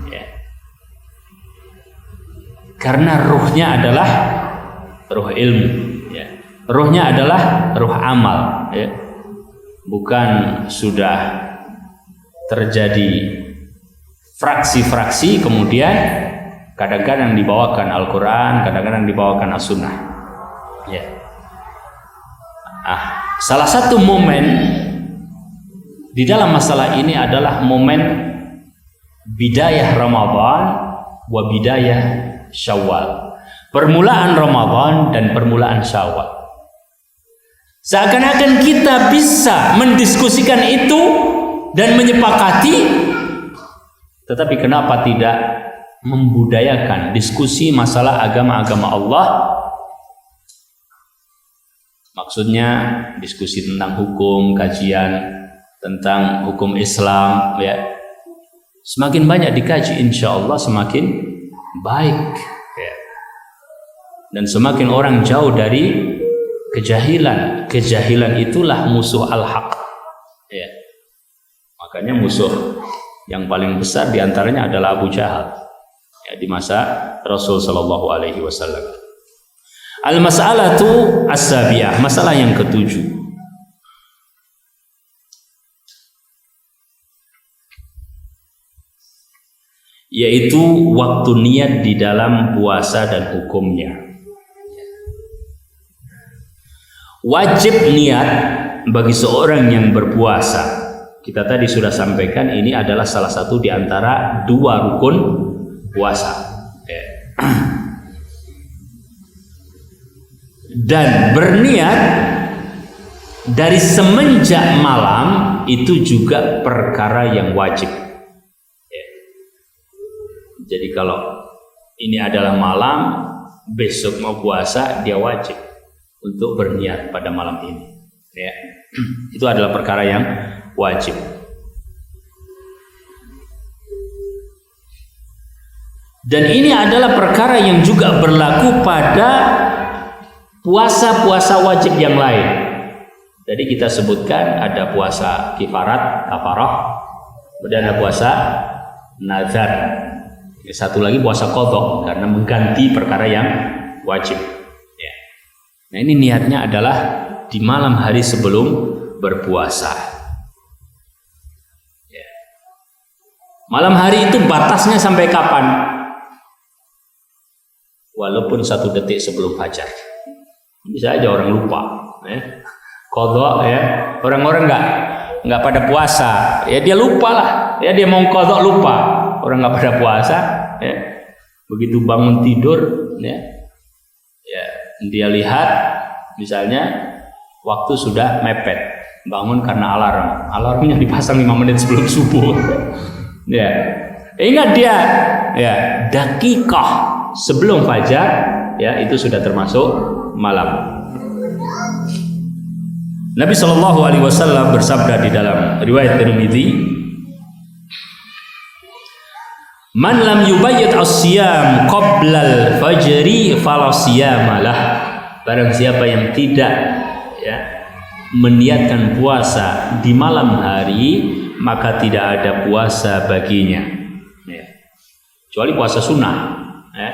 Ya. Karena ruhnya adalah ruh ilmu. Ya. Ruhnya adalah ruh amal. Ya. Bukan sudah terjadi fraksi-fraksi kemudian kadang-kadang dibawakan Al-Quran, kadang-kadang dibawakan As-Sunnah. Ya. Salah satu momen di dalam masalah ini adalah momen bidayah Ramadan wa bidayah Syawal, permulaan Ramadan dan permulaan Syawal. Seakan-akan kita bisa mendiskusikan itu dan menyepakati, tetapi kenapa tidak membudayakan diskusi masalah agama-agama Allah? Maksudnya diskusi tentang hukum, kajian tentang hukum Islam, ya. Semakin banyak dikaji, insya Allah semakin baik, ya. Dan semakin orang jauh dari kejahilan. Kejahilan itulah musuh al-haq. Ya. Makanya musuh yang paling besar diantaranya adalah Abu Jahal ya, di masa Rasul Shallallahu Alaihi Wasallam. Al-mas'alatu as-sabi'ah, masalah yang ketujuh. Yaitu waktu niat di dalam puasa dan hukumnya. Wajib niat bagi seorang yang berpuasa. Kita tadi sudah sampaikan ini adalah salah satu di antara dua rukun puasa. Dan berniat dari semenjak malam itu juga perkara yang wajib. Jadi kalau ini adalah malam, besok mau puasa, dia wajib untuk berniat pada malam ini. Ya. Itu adalah perkara yang wajib. Dan ini adalah perkara yang juga berlaku pada puasa-puasa wajib yang lain. Jadi kita sebutkan ada puasa kifarat, kafarah, kemudian ada puasa nazar. Satu lagi puasa qadha karena mengganti perkara yang wajib. Ya. Nah ini niatnya adalah di malam hari sebelum berpuasa. Ya. Malam hari itu batasnya sampai kapan? Walaupun 1 detik sebelum fajar. Bisa aja orang lupa. Ya. Qadha ya. Orang-orang nggak pada puasa. Ya dia lupa lah. Ya dia mau qadha lupa. Orang nggak pada puasa, ya. Begitu bangun tidur, ya, dia lihat, misalnya waktu sudah mepet, bangun karena alarmnya dipasang 5 menit sebelum subuh, ya. Ingat dia, ya, dakikah sebelum fajar, ya itu sudah termasuk malam. Nabi Shallallahu Alaihi Wasallam bersabda di dalam riwayat Tirmidzi, man lam yubayyit as-siyam qoblal fajri fala siyamalah. Barang siapa yang tidak ya meniatkan puasa di malam hari, maka tidak ada puasa baginya. Ya. Kecuali puasa sunnah. Ya.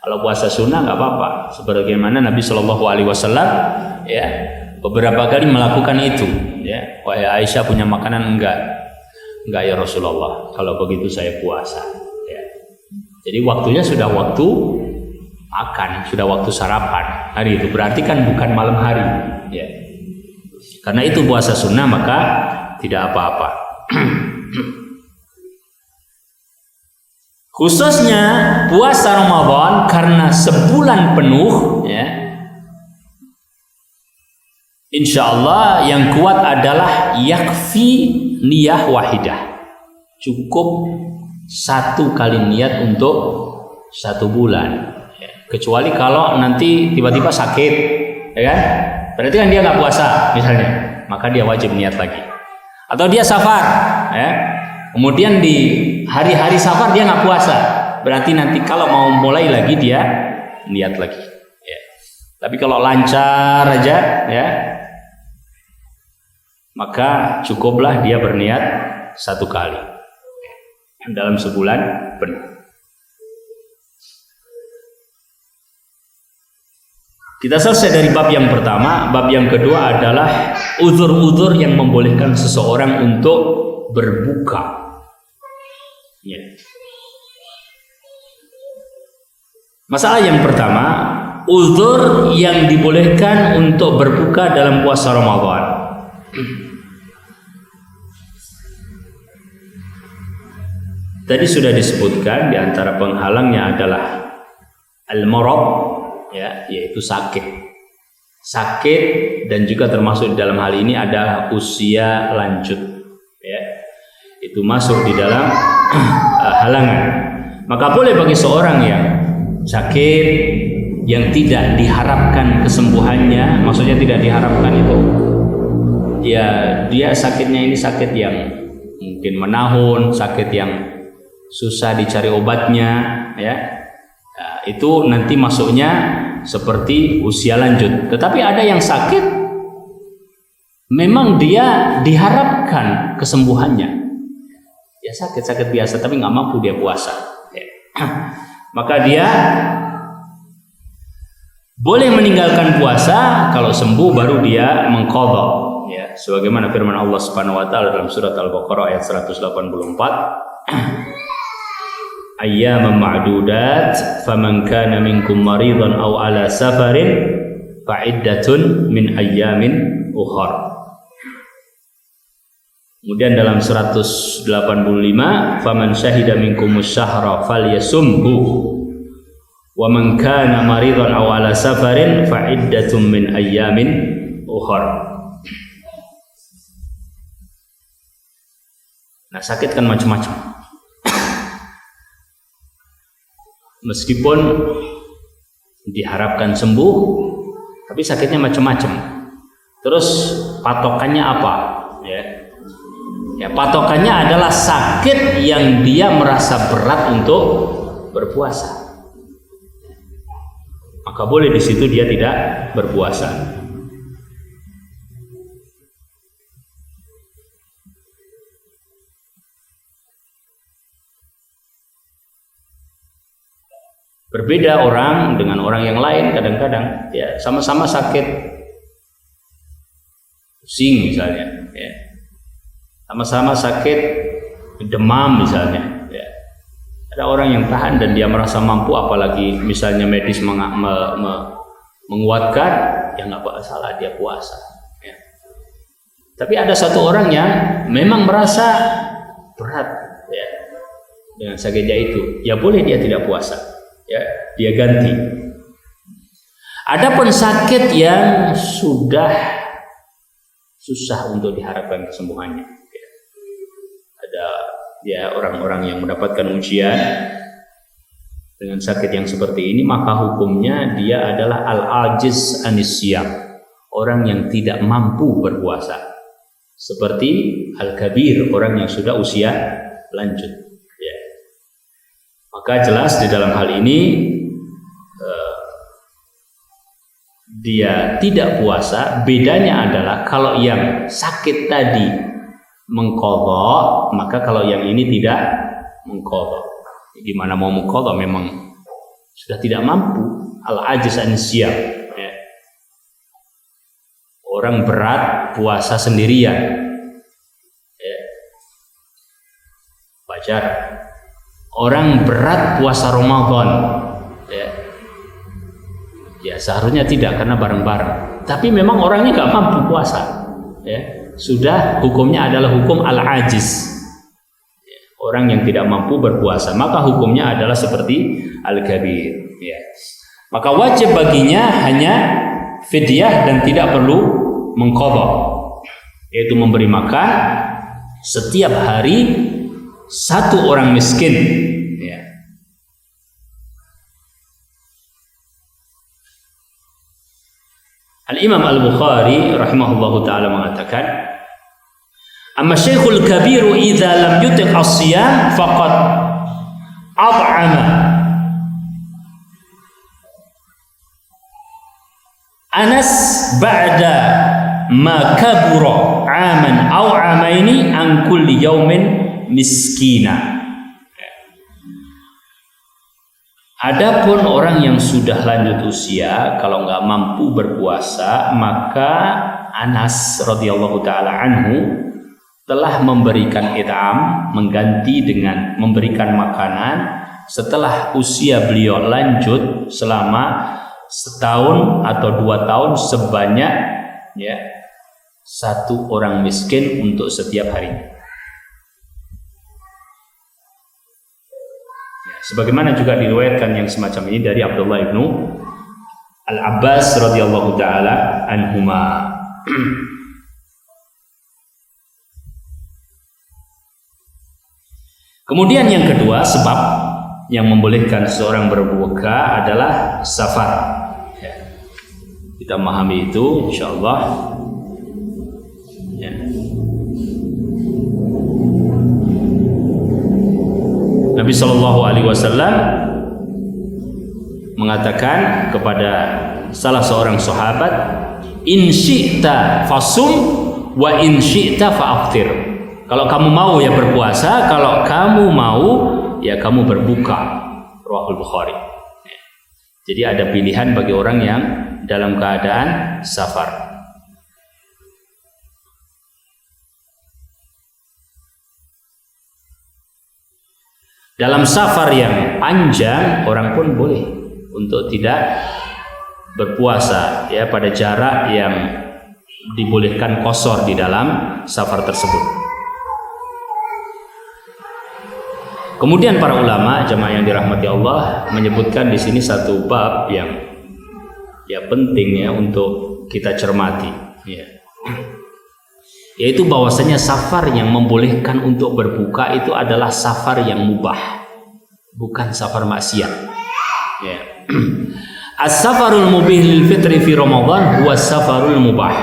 Kalau puasa sunnah nggak apa-apa. Sebagaimana Nabi Shallallahu Alaihi Wasallam ya beberapa kali melakukan itu. Ya. Wahai Aisyah punya makanan enggak ya Rasulullah. Kalau begitu saya puasa. Jadi waktunya sudah waktu makan, sudah waktu sarapan hari itu. Berarti kan bukan malam hari. Ya. Karena itu puasa sunnah maka tidak apa-apa. Khususnya puasa Ramadan karena sebulan penuh, ya. Insya Allah yang kuat adalah yakfi niyah wahidah. Cukup 1 kali niat untuk 1 bulan, ya. Kecuali kalau nanti tiba-tiba sakit, ya kan? Berarti kan dia nggak puasa, misalnya, maka dia wajib niat lagi. Atau dia safar, ya. Kemudian di hari-hari safar dia nggak puasa, berarti nanti kalau mau mulai lagi dia niat lagi. Ya. Tapi kalau lancar aja, ya, maka cukuplah dia berniat 1 kali. Dalam sebulan penuh. Kita selesai dari bab yang pertama. Bab yang kedua adalah uzur-uzur yang membolehkan seseorang untuk berbuka. Ya. Masalah yang pertama, uzur yang dibolehkan untuk berbuka dalam puasa Ramadan. Tadi sudah disebutkan di antara penghalangnya adalah al-marad, ya, yaitu sakit. Sakit dan juga termasuk di dalam hal ini ada usia lanjut, ya. Itu masuk di dalam halangan. Maka boleh bagi seorang yang sakit yang tidak diharapkan kesembuhannya, maksudnya tidak diharapkan itu, ya dia sakitnya ini sakit yang mungkin menahun, sakit yang susah dicari obatnya, ya. Nah, itu nanti masuknya seperti usia lanjut. Tetapi ada yang sakit memang dia diharap diharapkan kesembuhannya. Ya sakit-sakit biasa tapi nggak mampu dia puasa. Ya. Maka dia boleh meninggalkan puasa kalau sembuh baru dia mengqadha. Ya, sebagaimana firman Allah Subhanahu wa taala dalam surat Al-Baqarah ayat 184. Ayyaman ma'dudat faman kana minkum maridan aw ala safarin fa'iddatun min ayyamin ukhar. Kemudian dalam 185 faman syahida minkumus syahra falyasumhu wa man kana maridan aw ala safarin fa'iddatun min ayyamin ukhar. Nah, sakit kan macam-macam. Meskipun diharapkan sembuh, tapi sakitnya macam-macam. Terus patokannya apa? Ya, patokannya adalah sakit yang dia merasa berat untuk berpuasa. Maka boleh di situ dia tidak berpuasa. Berbeda orang dengan orang yang lain, kadang-kadang ya sama-sama sakit pusing misalnya, ya. Sama-sama sakit demam misalnya, ya. Ada orang yang tahan dan dia merasa mampu, apalagi misalnya medis menguatkan, ya nggak masalah dia puasa, ya. Tapi ada satu orang yang memang merasa berat, ya, dengan sakitnya itu, ya boleh dia tidak puasa. Ya, dia ganti. Adapun sakit yang sudah susah untuk diharapkan kesembuhannya, ya. Ada ya orang-orang yang mendapatkan ujian dengan sakit yang seperti ini, maka hukumnya dia adalah al-ajiz anis-siyam, orang yang tidak mampu berpuasa, seperti al-kabir, orang yang sudah usia lanjut. Maka jelas di dalam hal ini dia tidak puasa. Bedanya adalah kalau yang sakit tadi mengqadha, maka kalau yang ini tidak mengqadha. Gimana mau mengqadha, memang sudah tidak mampu, al-ajiz an-siyam, ya. Orang berat puasa sendirian, ya. Wajar. Orang berat puasa Ramadan, ya seharusnya tidak, karena bareng-bareng. Tapi memang orangnya nggak mampu puasa, ya. Sudah hukumnya adalah hukum al-ajiz, ya. Orang yang tidak mampu berpuasa, maka hukumnya adalah seperti al-kabir, ya. Maka wajib baginya hanya fidyah dan tidak perlu mengqadha, yaitu memberi makan setiap hari satu orang miskin, ya. Al-Imam Al-Bukhari rahimahullahu ta'ala mengatakan, amma syekhul kabiru idza lam yutiq as-siyam faqad at'ama. Anas ba'da ma kabura aman aw amaini an kulli yaumin miskina. Adapun orang yang sudah lanjut usia, kalau nggak mampu berpuasa, maka Anas radhiyallahu taala anhu telah memberikan it'am, mengganti dengan memberikan makanan setelah usia beliau lanjut selama setahun atau 2 tahun sebanyak, ya, satu orang miskin untuk setiap harinya. Sebagaimana juga diriwayatkan yang semacam ini dari Abdullah ibnu Al-Abbas radhiyallahu taala anhuma. Kemudian yang kedua, sebab yang membolehkan seseorang berbuka adalah safar. Ya. Kita memahami itu, insyaallah. Ya. Nabi Shallallahu Alaihi Wasallam mengatakan kepada salah seorang sahabat, in syi'ta fasum Wa in syi'ta fa'aftir. Kalau kamu mau ya berpuasa, kalau kamu mau ya kamu berbuka. Rawahul Bukhari. Jadi ada pilihan bagi orang yang dalam keadaan safar. Dalam safar yang panjang orang pun boleh untuk tidak berpuasa ya pada jarak yang dibolehkan qashar di dalam safar tersebut. Kemudian para ulama jamaah yang dirahmati Allah menyebutkan di sini satu bab yang ya penting ya untuk kita cermati ya. Yaitu bahwasanya safar yang membolehkan untuk berbuka itu adalah safar yang mubah, bukan safar maksiat. Ya. As-safarul mubih lil fitri fi Ramadan huwa safarul mubah.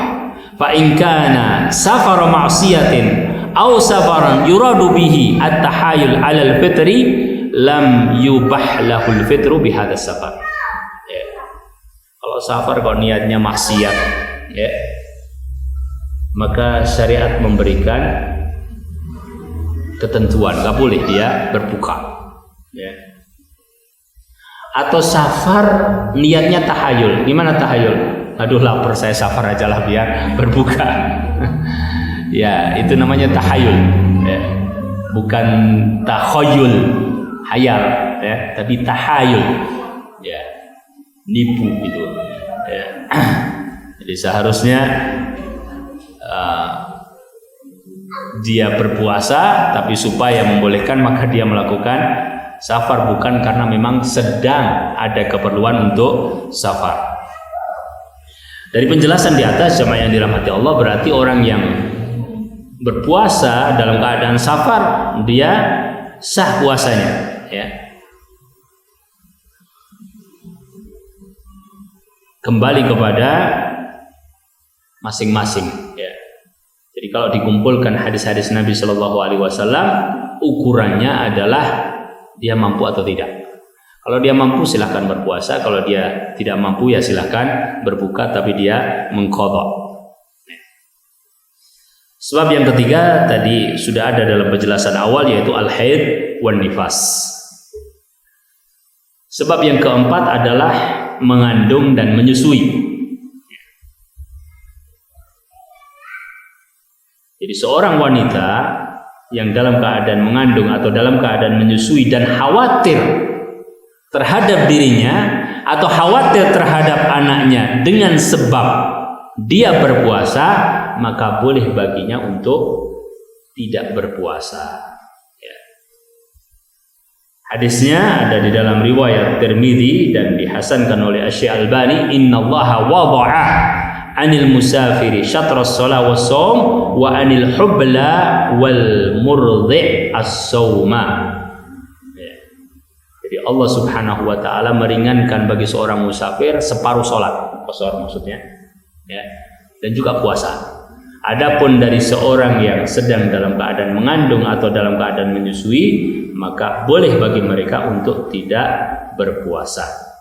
Fa in kana safar maksiatin aw safaran yuradu bihi at-tahayul 'alal fitri lam yubah lahul fitru bi hadzal safar. Ya. Kalau safar kok niatnya maksiat, ya, maka syariat memberikan ketentuan, nggak boleh dia berbuka, ya. Atau safar niatnya tahayul. Gimana tahayul? Aduh lapar saya, safar aja lah biar berbuka. Ya itu namanya tahayul, ya. Bukan takhayul, hayal, ya, tapi tahayul, ya, nipu gitu, ya. Jadi seharusnya dia berpuasa, tapi supaya membolehkan maka dia melakukan safar, bukan karena memang sedang ada keperluan untuk safar. Dari penjelasan di atas jemaah yang dirahmati Allah, berarti orang yang berpuasa dalam keadaan safar dia sah puasanya, ya. Kembali kepada masing-masing, ya. Jadi kalau dikumpulkan hadis-hadis Nabi Shallallahu Alaihi Wasallam, ukurannya adalah dia mampu atau tidak. Kalau dia mampu silahkan berpuasa, kalau dia tidak mampu ya silahkan berbuka, tapi dia mengqadha. Sebab yang ketiga tadi sudah ada dalam penjelasan awal, yaitu al-haid wan nifas. Sebab yang keempat adalah mengandung dan menyusui. Jadi seorang wanita yang dalam keadaan mengandung atau dalam keadaan menyusui dan khawatir terhadap dirinya atau khawatir terhadap anaknya dengan sebab dia berpuasa, maka boleh baginya untuk tidak berpuasa, ya. Hadisnya ada di dalam riwayat Tirmidzi dan dihasankan oleh Asy Albani, innallaha wada'a anil musafiri syatras shalah was shaum wa anil hubla wal murdhi as-sauma. Jadi Allah Subhanahu wa taala meringankan bagi seorang musafir separuh salat, qashar maksudnya, ya, dan juga puasa. Adapun dari seorang yang sedang dalam keadaan mengandung atau dalam keadaan menyusui, maka boleh bagi mereka untuk tidak berpuasa.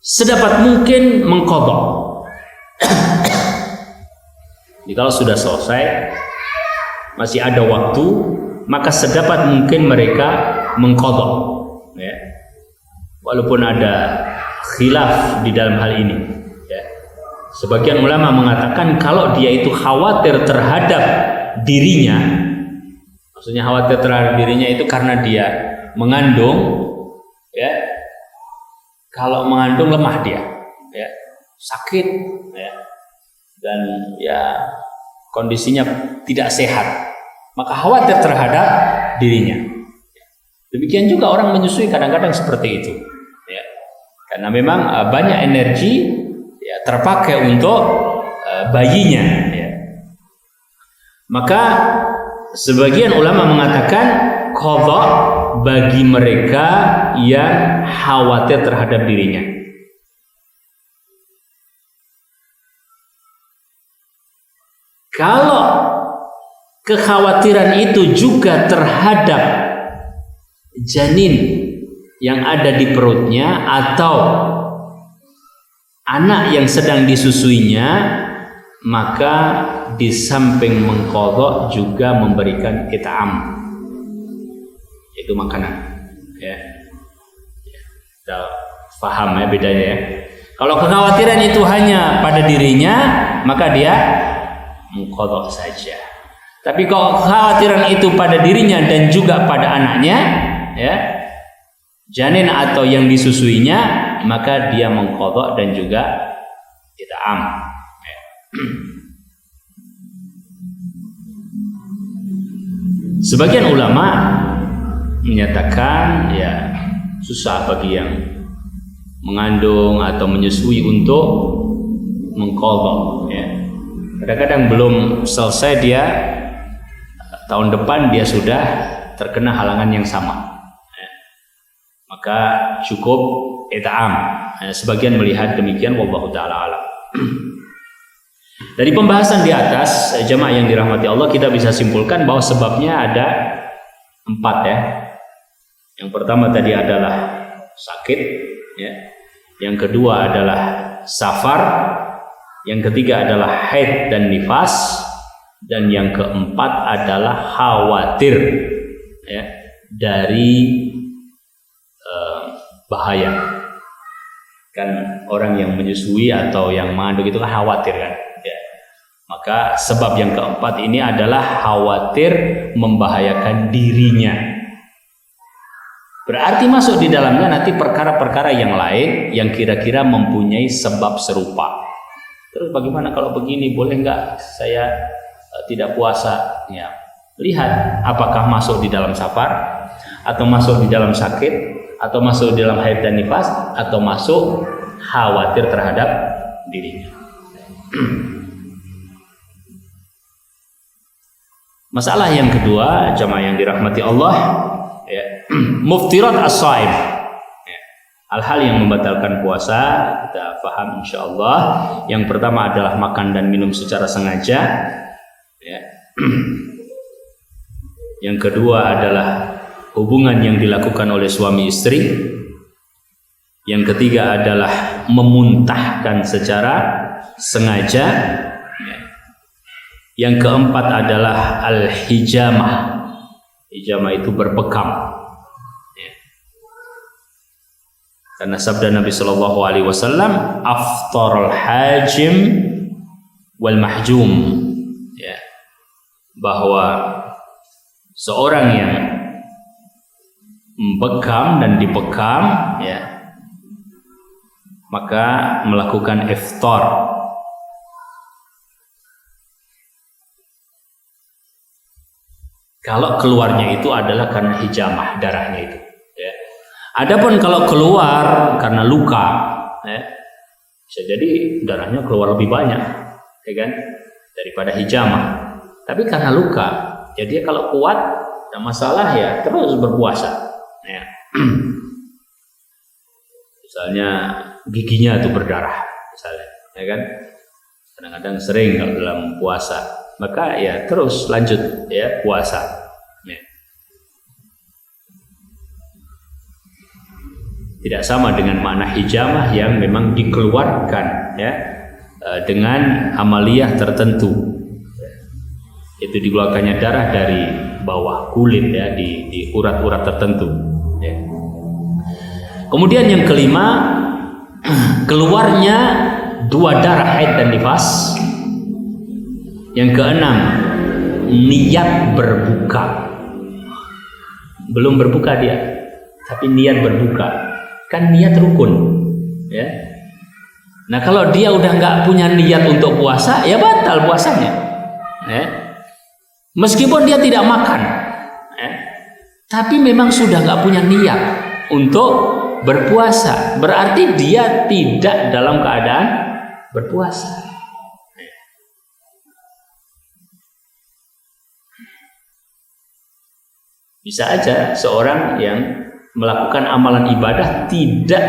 Sedapat mungkin mengqadha. Jadi kalau sudah selesai, masih ada waktu, maka sedapat mungkin mereka mengqadha, ya. Walaupun ada khilaf di dalam hal ini, ya. Sebagian ulama mengatakan kalau dia itu khawatir terhadap dirinya, maksudnya khawatir terhadap dirinya itu karena dia mengandung, ya. Kalau mengandung lemah dia, ya, sakit, ya, dan ya kondisinya tidak sehat, maka khawatir terhadap dirinya. Demikian juga orang menyusui kadang-kadang seperti itu, ya, karena memang banyak energi, ya, terpakai untuk bayinya, ya. Maka sebagian ulama mengatakan qadha bagi mereka yang khawatir terhadap dirinya. Kalau kekhawatiran itu juga terhadap janin yang ada di perutnya atau anak yang sedang disusuinya, maka di samping mengqadha juga memberikan it'am, itu makanan. Ya, kita paham ya bedanya ya. Kalau kekhawatiran itu hanya pada dirinya, maka dia mengqadha saja. Tapi kalau kekhawatiran itu pada dirinya dan juga pada anaknya, ya, janin atau yang disusuinya, maka dia mengqadha dan juga it'am. Ya. Sebagian ulama menyatakan ya susah bagi yang mengandung atau menyusui untuk mengqadha, ya. Kadang-kadang belum selesai dia, tahun depan dia sudah terkena halangan yang sama, ya. Maka cukup it'am. Ya, sebagian melihat demikian, wallahu taala alam. Dari pembahasan di atas, jamaah yang dirahmati Allah, kita bisa simpulkan bahwa sebabnya ada 4 ya. Yang pertama tadi adalah sakit, ya. Yang kedua adalah safar, yang ketiga adalah haid dan nifas, dan yang keempat adalah khawatir, ya, dari bahaya. Kan orang yang menyusui atau yang mengandung itu kan khawatir kan, ya. Maka sebab yang keempat ini adalah khawatir membahayakan dirinya. Berarti masuk di dalamnya nanti perkara-perkara yang lain yang kira-kira mempunyai sebab serupa. Terus bagaimana kalau begini, boleh nggak saya tidak puasa? Ya, lihat apakah masuk di dalam safar, atau masuk di dalam sakit, atau masuk di dalam haid dan nifas, atau masuk khawatir terhadap dirinya. Masalah yang kedua, jamaah yang dirahmati Allah, ya, muftirat as-shaim, ya, hal-hal yang membatalkan puasa, kita paham insyaallah. Yang pertama adalah makan dan minum secara sengaja, ya. Yang kedua adalah hubungan yang dilakukan oleh suami istri. Yang ketiga adalah memuntahkan secara sengaja, ya. Yang keempat adalah al-hijamah. Hijamah itu berbekam, ya. Karena sabda Nabi Shallallahu Alaihi Wasallam, aftarul hajim wal mahjum, ya, bahwa seorang yang membekam dan dibekam, ya, maka melakukan iftar. Kalau keluarnya itu adalah karena hijamah, darahnya itu, ya. Adapun kalau keluar karena luka, ya, bisa jadi darahnya keluar lebih banyak, ya kan, daripada hijamah. Tapi karena luka, jadi dia kalau kuat, tidak masalah, ya, terus berpuasa, ya. Misalnya giginya itu berdarah, misalnya, ya kan, kadang-kadang sering kalau dalam puasa, maka ya terus lanjut, ya, puasa, ya. Tidak sama dengan makna hijamah yang memang dikeluarkan, ya, dengan amaliyah tertentu. Itu dikeluarkannya darah dari bawah kulit, ya, di urat-urat tertentu, ya. Kemudian yang kelima, keluarnya 2 darah haid dan nifas. Yang keenam, niat berbuka. Belum berbuka dia, tapi niat berbuka. Kan niat rukun, ya. Nah, kalau dia udah nggak punya niat untuk puasa, ya batal puasanya, ya. Meskipun dia tidak makan, ya, tapi memang sudah nggak punya niat untuk berpuasa, berarti dia tidak dalam keadaan berpuasa. Bisa aja seorang yang melakukan amalan ibadah tidak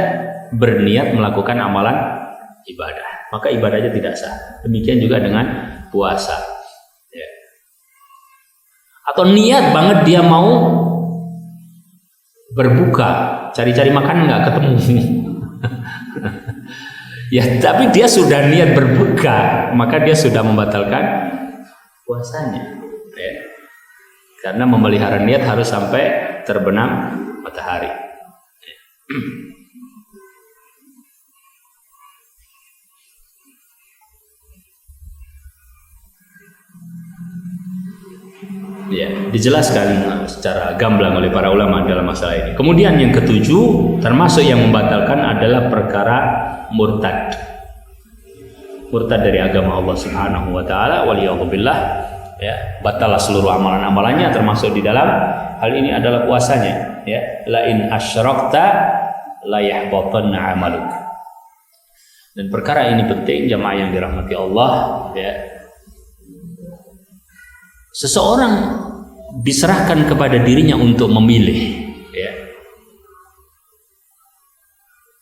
berniat melakukan amalan ibadah, maka ibadahnya tidak sah. Demikian juga dengan puasa, ya. Atau niat banget dia mau berbuka, cari-cari makan nggak ketemu. Ya, tapi dia sudah niat berbuka, maka dia sudah membatalkan puasanya. Ya. Karena memelihara niat harus sampai terbenam matahari. Ya, dijelaskan secara gamblang oleh para ulama dalam masalah ini. Kemudian yang ketujuh, termasuk yang membatalkan adalah perkara murtad. Murtad dari agama Allah Subhanahu wa taala, waliyadzubillah, ya, batallah seluruh amalan-amalannya, termasuk di dalam hal ini adalah puasanya, ya. La in asyrakta la yahbatanna 'amaluk. Dan perkara ini penting jamaah yang dirahmati Allah, ya. Seseorang diserahkan kepada dirinya untuk memilih, ya,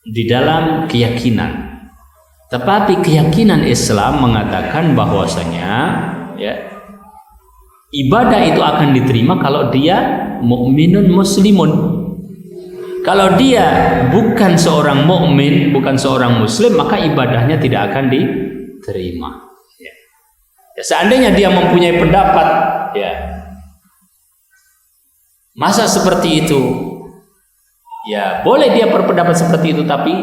di dalam keyakinan. Tetapi keyakinan Islam mengatakan bahwasanya, ya, ibadah itu akan diterima kalau dia mukminun muslimun. Kalau dia bukan seorang mukmin, bukan seorang muslim, maka ibadahnya tidak akan diterima. Ya, seandainya dia mempunyai pendapat, ya, masa seperti itu, ya boleh dia berpendapat seperti itu, tapi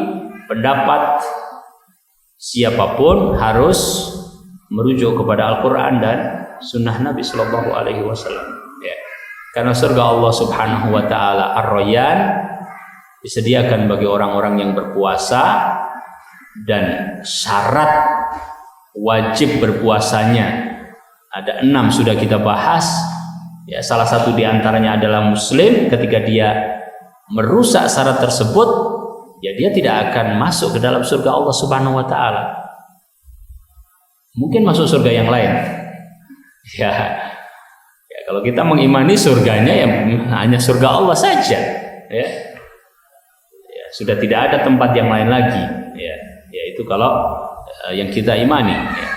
pendapat siapapun harus merujuk kepada Al-Quran dan Sunnah Nabi Sallallahu Alaihi Wasallam. Ya. Karena surga Allah Subhanahu Wa Taala Ar-Rayyan disediakan bagi orang-orang yang berpuasa, dan syarat wajib berpuasanya ada 6 sudah kita bahas, ya. Salah satu diantaranya adalah muslim. Ketika dia merusak syarat tersebut, ya dia tidak akan masuk ke dalam surga Allah Subhanahu wa taala. Mungkin masuk surga yang lain. Ya. Ya, kalau kita mengimani surganya ya hanya surga Allah saja, ya. Ya, sudah tidak ada tempat yang lain lagi, ya. Yaitu kalau yang kita imani, ya.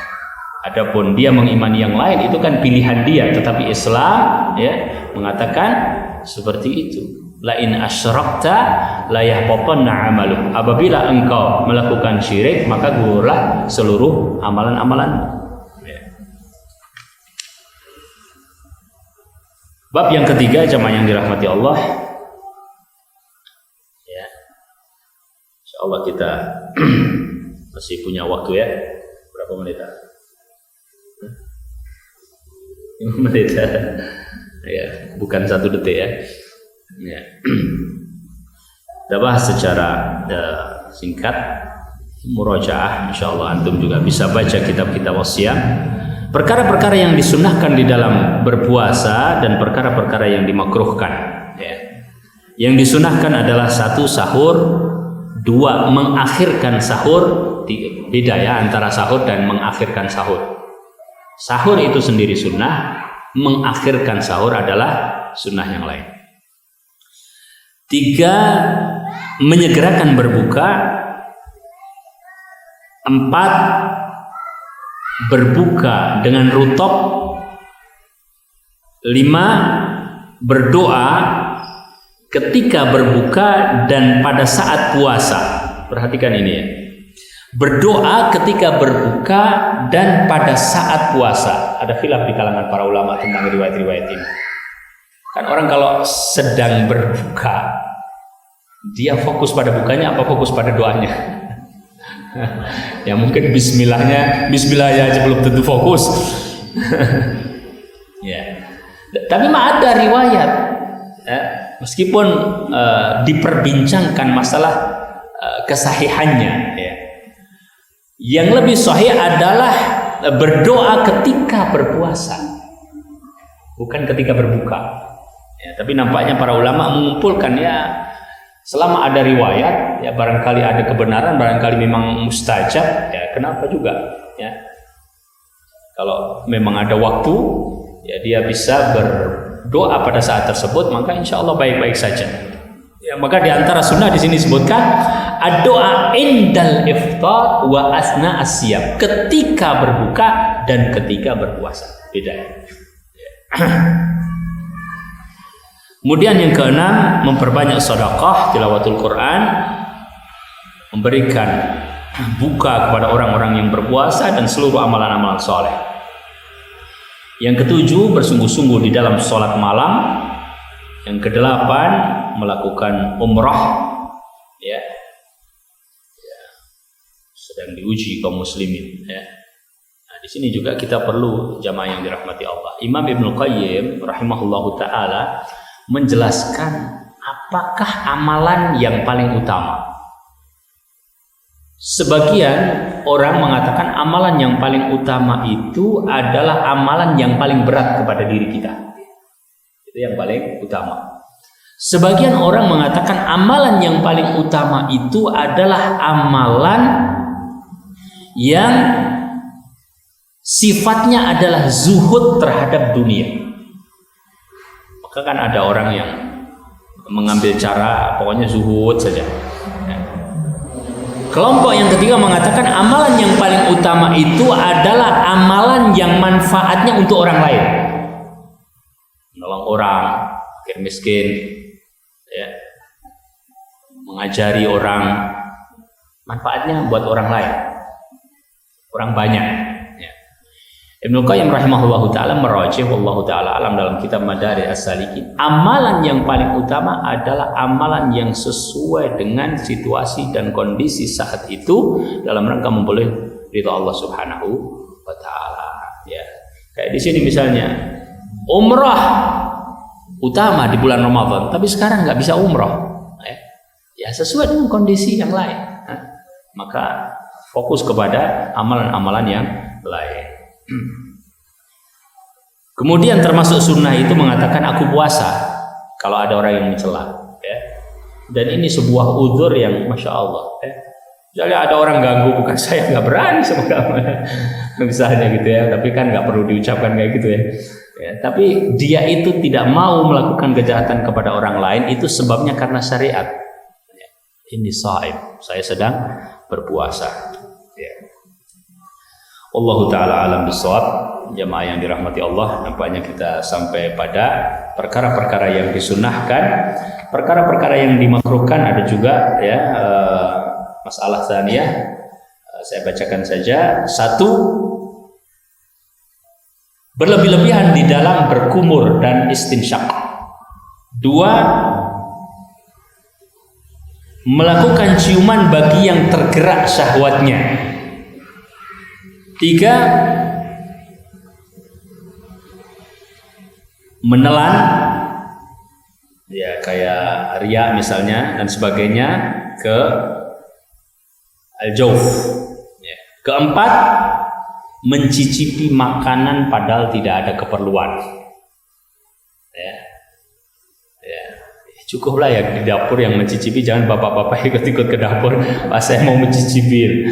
Adapun dia mengimani yang lain itu kan pilihan dia, tetapi Islam, ya, mengatakan seperti itu. La in asyrakta la yahbatanna 'amaluk. Apabila engkau melakukan syirik, maka gugurlah seluruh amalan-amalan. Ya. Bab yang ketiga, jamaah yang dirahmati Allah. Ya. Insyaallah kita masih punya waktu, ya. Berapa menit? 5 menit. Ya, bukan 1 detik, ya. Ya. Kita bahas secara singkat, murajaah. Insyaallah antum juga bisa baca kitab-kitab wasiat. Perkara-perkara yang disunnahkan di dalam berpuasa dan perkara-perkara yang dimakruhkan, ya. Yang disunnahkan adalah 1, sahur. 2, mengakhirkan sahur. Beda, ya, antara sahur dan mengakhirkan sahur. Sahur itu sendiri sunnah, mengakhirkan sahur adalah sunnah yang lain. 3, menyegerakan berbuka. 4, berbuka dengan rutab. 5, berdoa ketika berbuka dan pada saat puasa. Perhatikan ini, ya. Berdoa ketika berbuka dan pada saat puasa. Ada khilaf di kalangan para ulama tentang riwayat-riwayat ini. Kan orang kalau sedang berbuka, dia fokus pada bukanya apa fokus pada doanya? Ya mungkin bismillah aja belum tentu fokus. Ya. Tapi mah ada riwayat, ya, meskipun diperbincangkan masalah kesahihannya, ya. Yang lebih sahih adalah berdoa ketika berpuasa, bukan ketika berbuka, ya. Tapi nampaknya para ulama mengumpulkan, ya, selama ada riwayat, ya, barangkali ada kebenaran, barangkali memang mustajab, ya, kenapa juga, ya. Kalau memang ada waktu, ya, dia bisa berdoa pada saat tersebut, maka insya Allah baik-baik saja. Ya, maka di antara sunnah di sini disebutkan ad-doa indal iftar wa asna asyam, ketika berbuka dan ketika berpuasa. Beda. Ya. Kemudian yang keenam, memperbanyak sedekah, tilawatul Quran, memberikan buka kepada orang-orang yang berpuasa dan seluruh amalan-amalan soleh. Yang ketujuh, bersungguh-sungguh di dalam sholat malam. Yang kedelapan, melakukan umrah, ya, sedang diuji kaum muslimin, ya. Nah, di sini juga kita perlu jamaah yang dirahmati Allah. Imam Ibnu Qayyim rahimahullahu taala menjelaskan apakah amalan yang paling utama. Sebagian orang mengatakan amalan yang paling utama itu adalah amalan yang paling berat kepada diri kita. Itu yang paling utama. Sebagian orang mengatakan amalan yang paling utama itu adalah amalan yang sifatnya adalah zuhud terhadap dunia. Maka kan ada orang yang mengambil cara pokoknya zuhud saja. Kelompok yang ketiga mengatakan amalan yang paling utama itu adalah amalan yang manfaatnya untuk orang lain. Menolong orang, fakir miskin, ya. Mengajari orang, manfaatnya buat orang lain, orang banyak, ya. Ibnu Qayyim rahimahullahu taala merajih wallahu taala alam dalam kitab Madarij as-Salikin, amalan yang paling utama adalah amalan yang sesuai dengan situasi dan kondisi saat itu dalam rangka memperoleh ridha Allah Subhanahu wa taala, ya. Kayak di sini misalnya umrah utama di bulan Ramadan, tapi sekarang nggak bisa umrah, ya sesuai dengan kondisi yang lain, maka fokus kepada amalan-amalan yang lain. Kemudian termasuk sunnah itu mengatakan aku puasa kalau ada orang yang mencela, ya. Dan ini sebuah uzur yang masya Allah, ya. Misalnya ada orang ganggu, bukan saya nggak berani sama kamu, misalnya gitu ya, tapi kan nggak perlu diucapkan kayak gitu ya. Ya, tapi dia itu tidak mau melakukan kejahatan kepada orang lain, itu sebabnya karena syariat. Ya, ini shaim, saya sedang berpuasa. Ya. Allahu ta'ala alam bisawab. Jamaah yang dirahmati Allah, nampaknya kita sampai pada perkara-perkara yang disunahkan, perkara-perkara yang dimakruhkan ada juga, ya. Masalah tsaniyah, saya bacakan saja. 1, berlebih-lebihan di dalam berkumur dan istinsyak. 2, melakukan ciuman bagi yang tergerak syahwatnya. 3, menelan, ya kayak riya misalnya dan sebagainya, ke al-jawf. Ya. 4, mencicipi makanan padahal tidak ada keperluan. Ya. Ya. Cukuplah ya di dapur yang mencicipi, jangan bapak-bapak ikut-ikut ke dapur, pas saya mau mencicipi.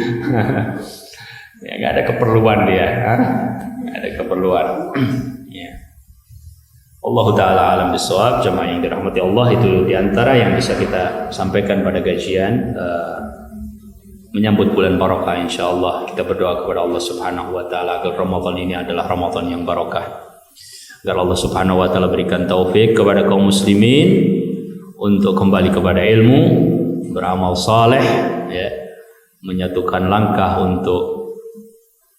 Ya, nggak ada keperluan dia, nggak ada keperluan. Ya. Allah Ta'ala alam bisawab. Jamaah yang dirahmati Allah, itu diantara yang bisa kita sampaikan pada kajian menyambut bulan barokah. Insyaallah kita berdoa kepada Allah Subhanahu wa taala agar Ramadan ini adalah Ramadan yang barokah, agar Allah Subhanahu wa taala berikan taufik kepada kaum muslimin untuk kembali kepada ilmu, beramal saleh, ya, menyatukan langkah untuk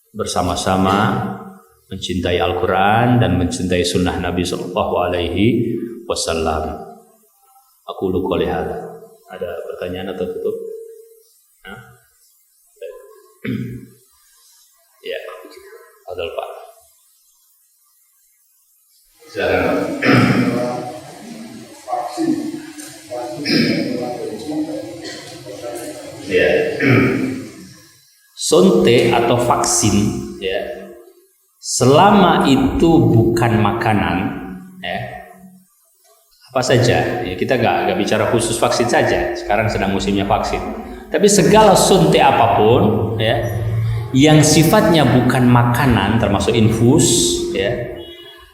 bersama-sama mencintai Al-Quran dan mencintai sunnah Nabi Sallallahu Alaihi Wasallam. Aku lupa lihat. Ada pertanyaan atau tutup? Ya, Adal Pak. Silakan. Ya. Suntik atau vaksin, ya, selama itu bukan makanan, ya, apa saja, ya, kita nggak bicara khusus vaksin saja, sekarang sedang musimnya vaksin, tapi segala suntik apapun, ya, yang sifatnya bukan makanan, termasuk infus, ya,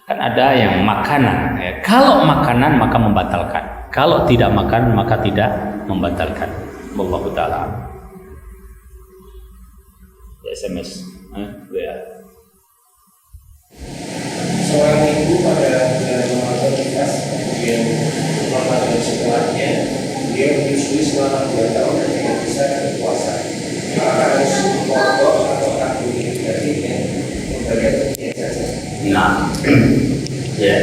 kan ada yang makanan, ya. Kalau makanan maka membatalkan, kalau tidak makan maka tidak membatalkan. Wallahu ta'ala. SMS, ya. Seorang ibu pada bulan Ramadan ikhlas, kemudian Ramadan setelahnya dia menyusui selama 2 tahun dan tidak bisa berpuasa. Apakah Ya.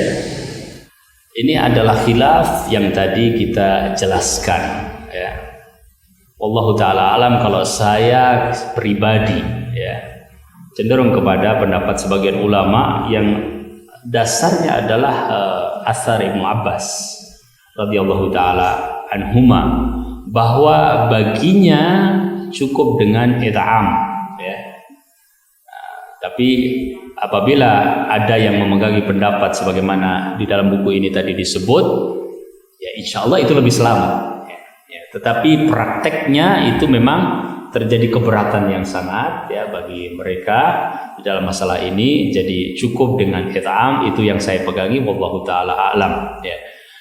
Ini adalah khilaf yang tadi kita jelaskan, ya. Wallahu taala alam, kalau saya pribadi ya cenderung kepada pendapat sebagian ulama yang dasarnya adalah asar Ibnu Abbas radhiyallahu taala anhuma, bahwa baginya cukup dengan it'am, ya. Tapi apabila ada yang memegangi pendapat sebagaimana di dalam buku ini tadi disebut, ya insya Allah itu lebih selamat. Ya, tetapi prakteknya itu memang terjadi keberatan yang sangat ya bagi mereka di dalam masalah ini. Jadi cukup dengan it'am, itu yang saya pegangi, wallahu taala a'lam. Ya.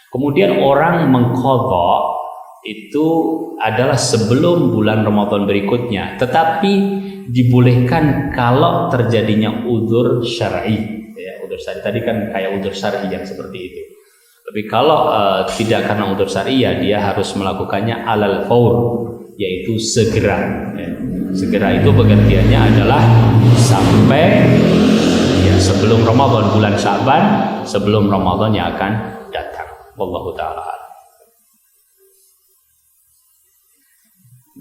Kemudian orang mengqadha itu adalah sebelum bulan Ramadan berikutnya, tetapi dibolehkan kalau terjadinya udzur syar'i, ya, udzur syar'i tadi kan kayak udzur syar'i yang seperti itu. Tapi kalau tidak karena udzur syar'i, ya dia harus melakukannya alal faur, yaitu segera. Ya. Segera itu pengertiannya adalah sampai ya sebelum Ramadan, bulan Sya'ban, sebelum Ramadan yang akan datang. Wallahu ta'ala.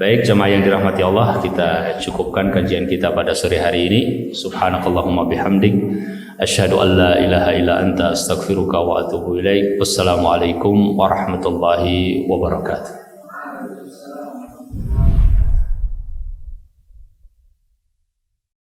Baik jemaah yang dirahmati Allah, kita cukupkan kajian kita pada sore hari ini. Subhanakallahumma bihamdik, asyhadu an la ilaha illa anta, astaghfiruka wa atubu ilaik. Wassalamualaikum warahmatullahi wabarakatuh.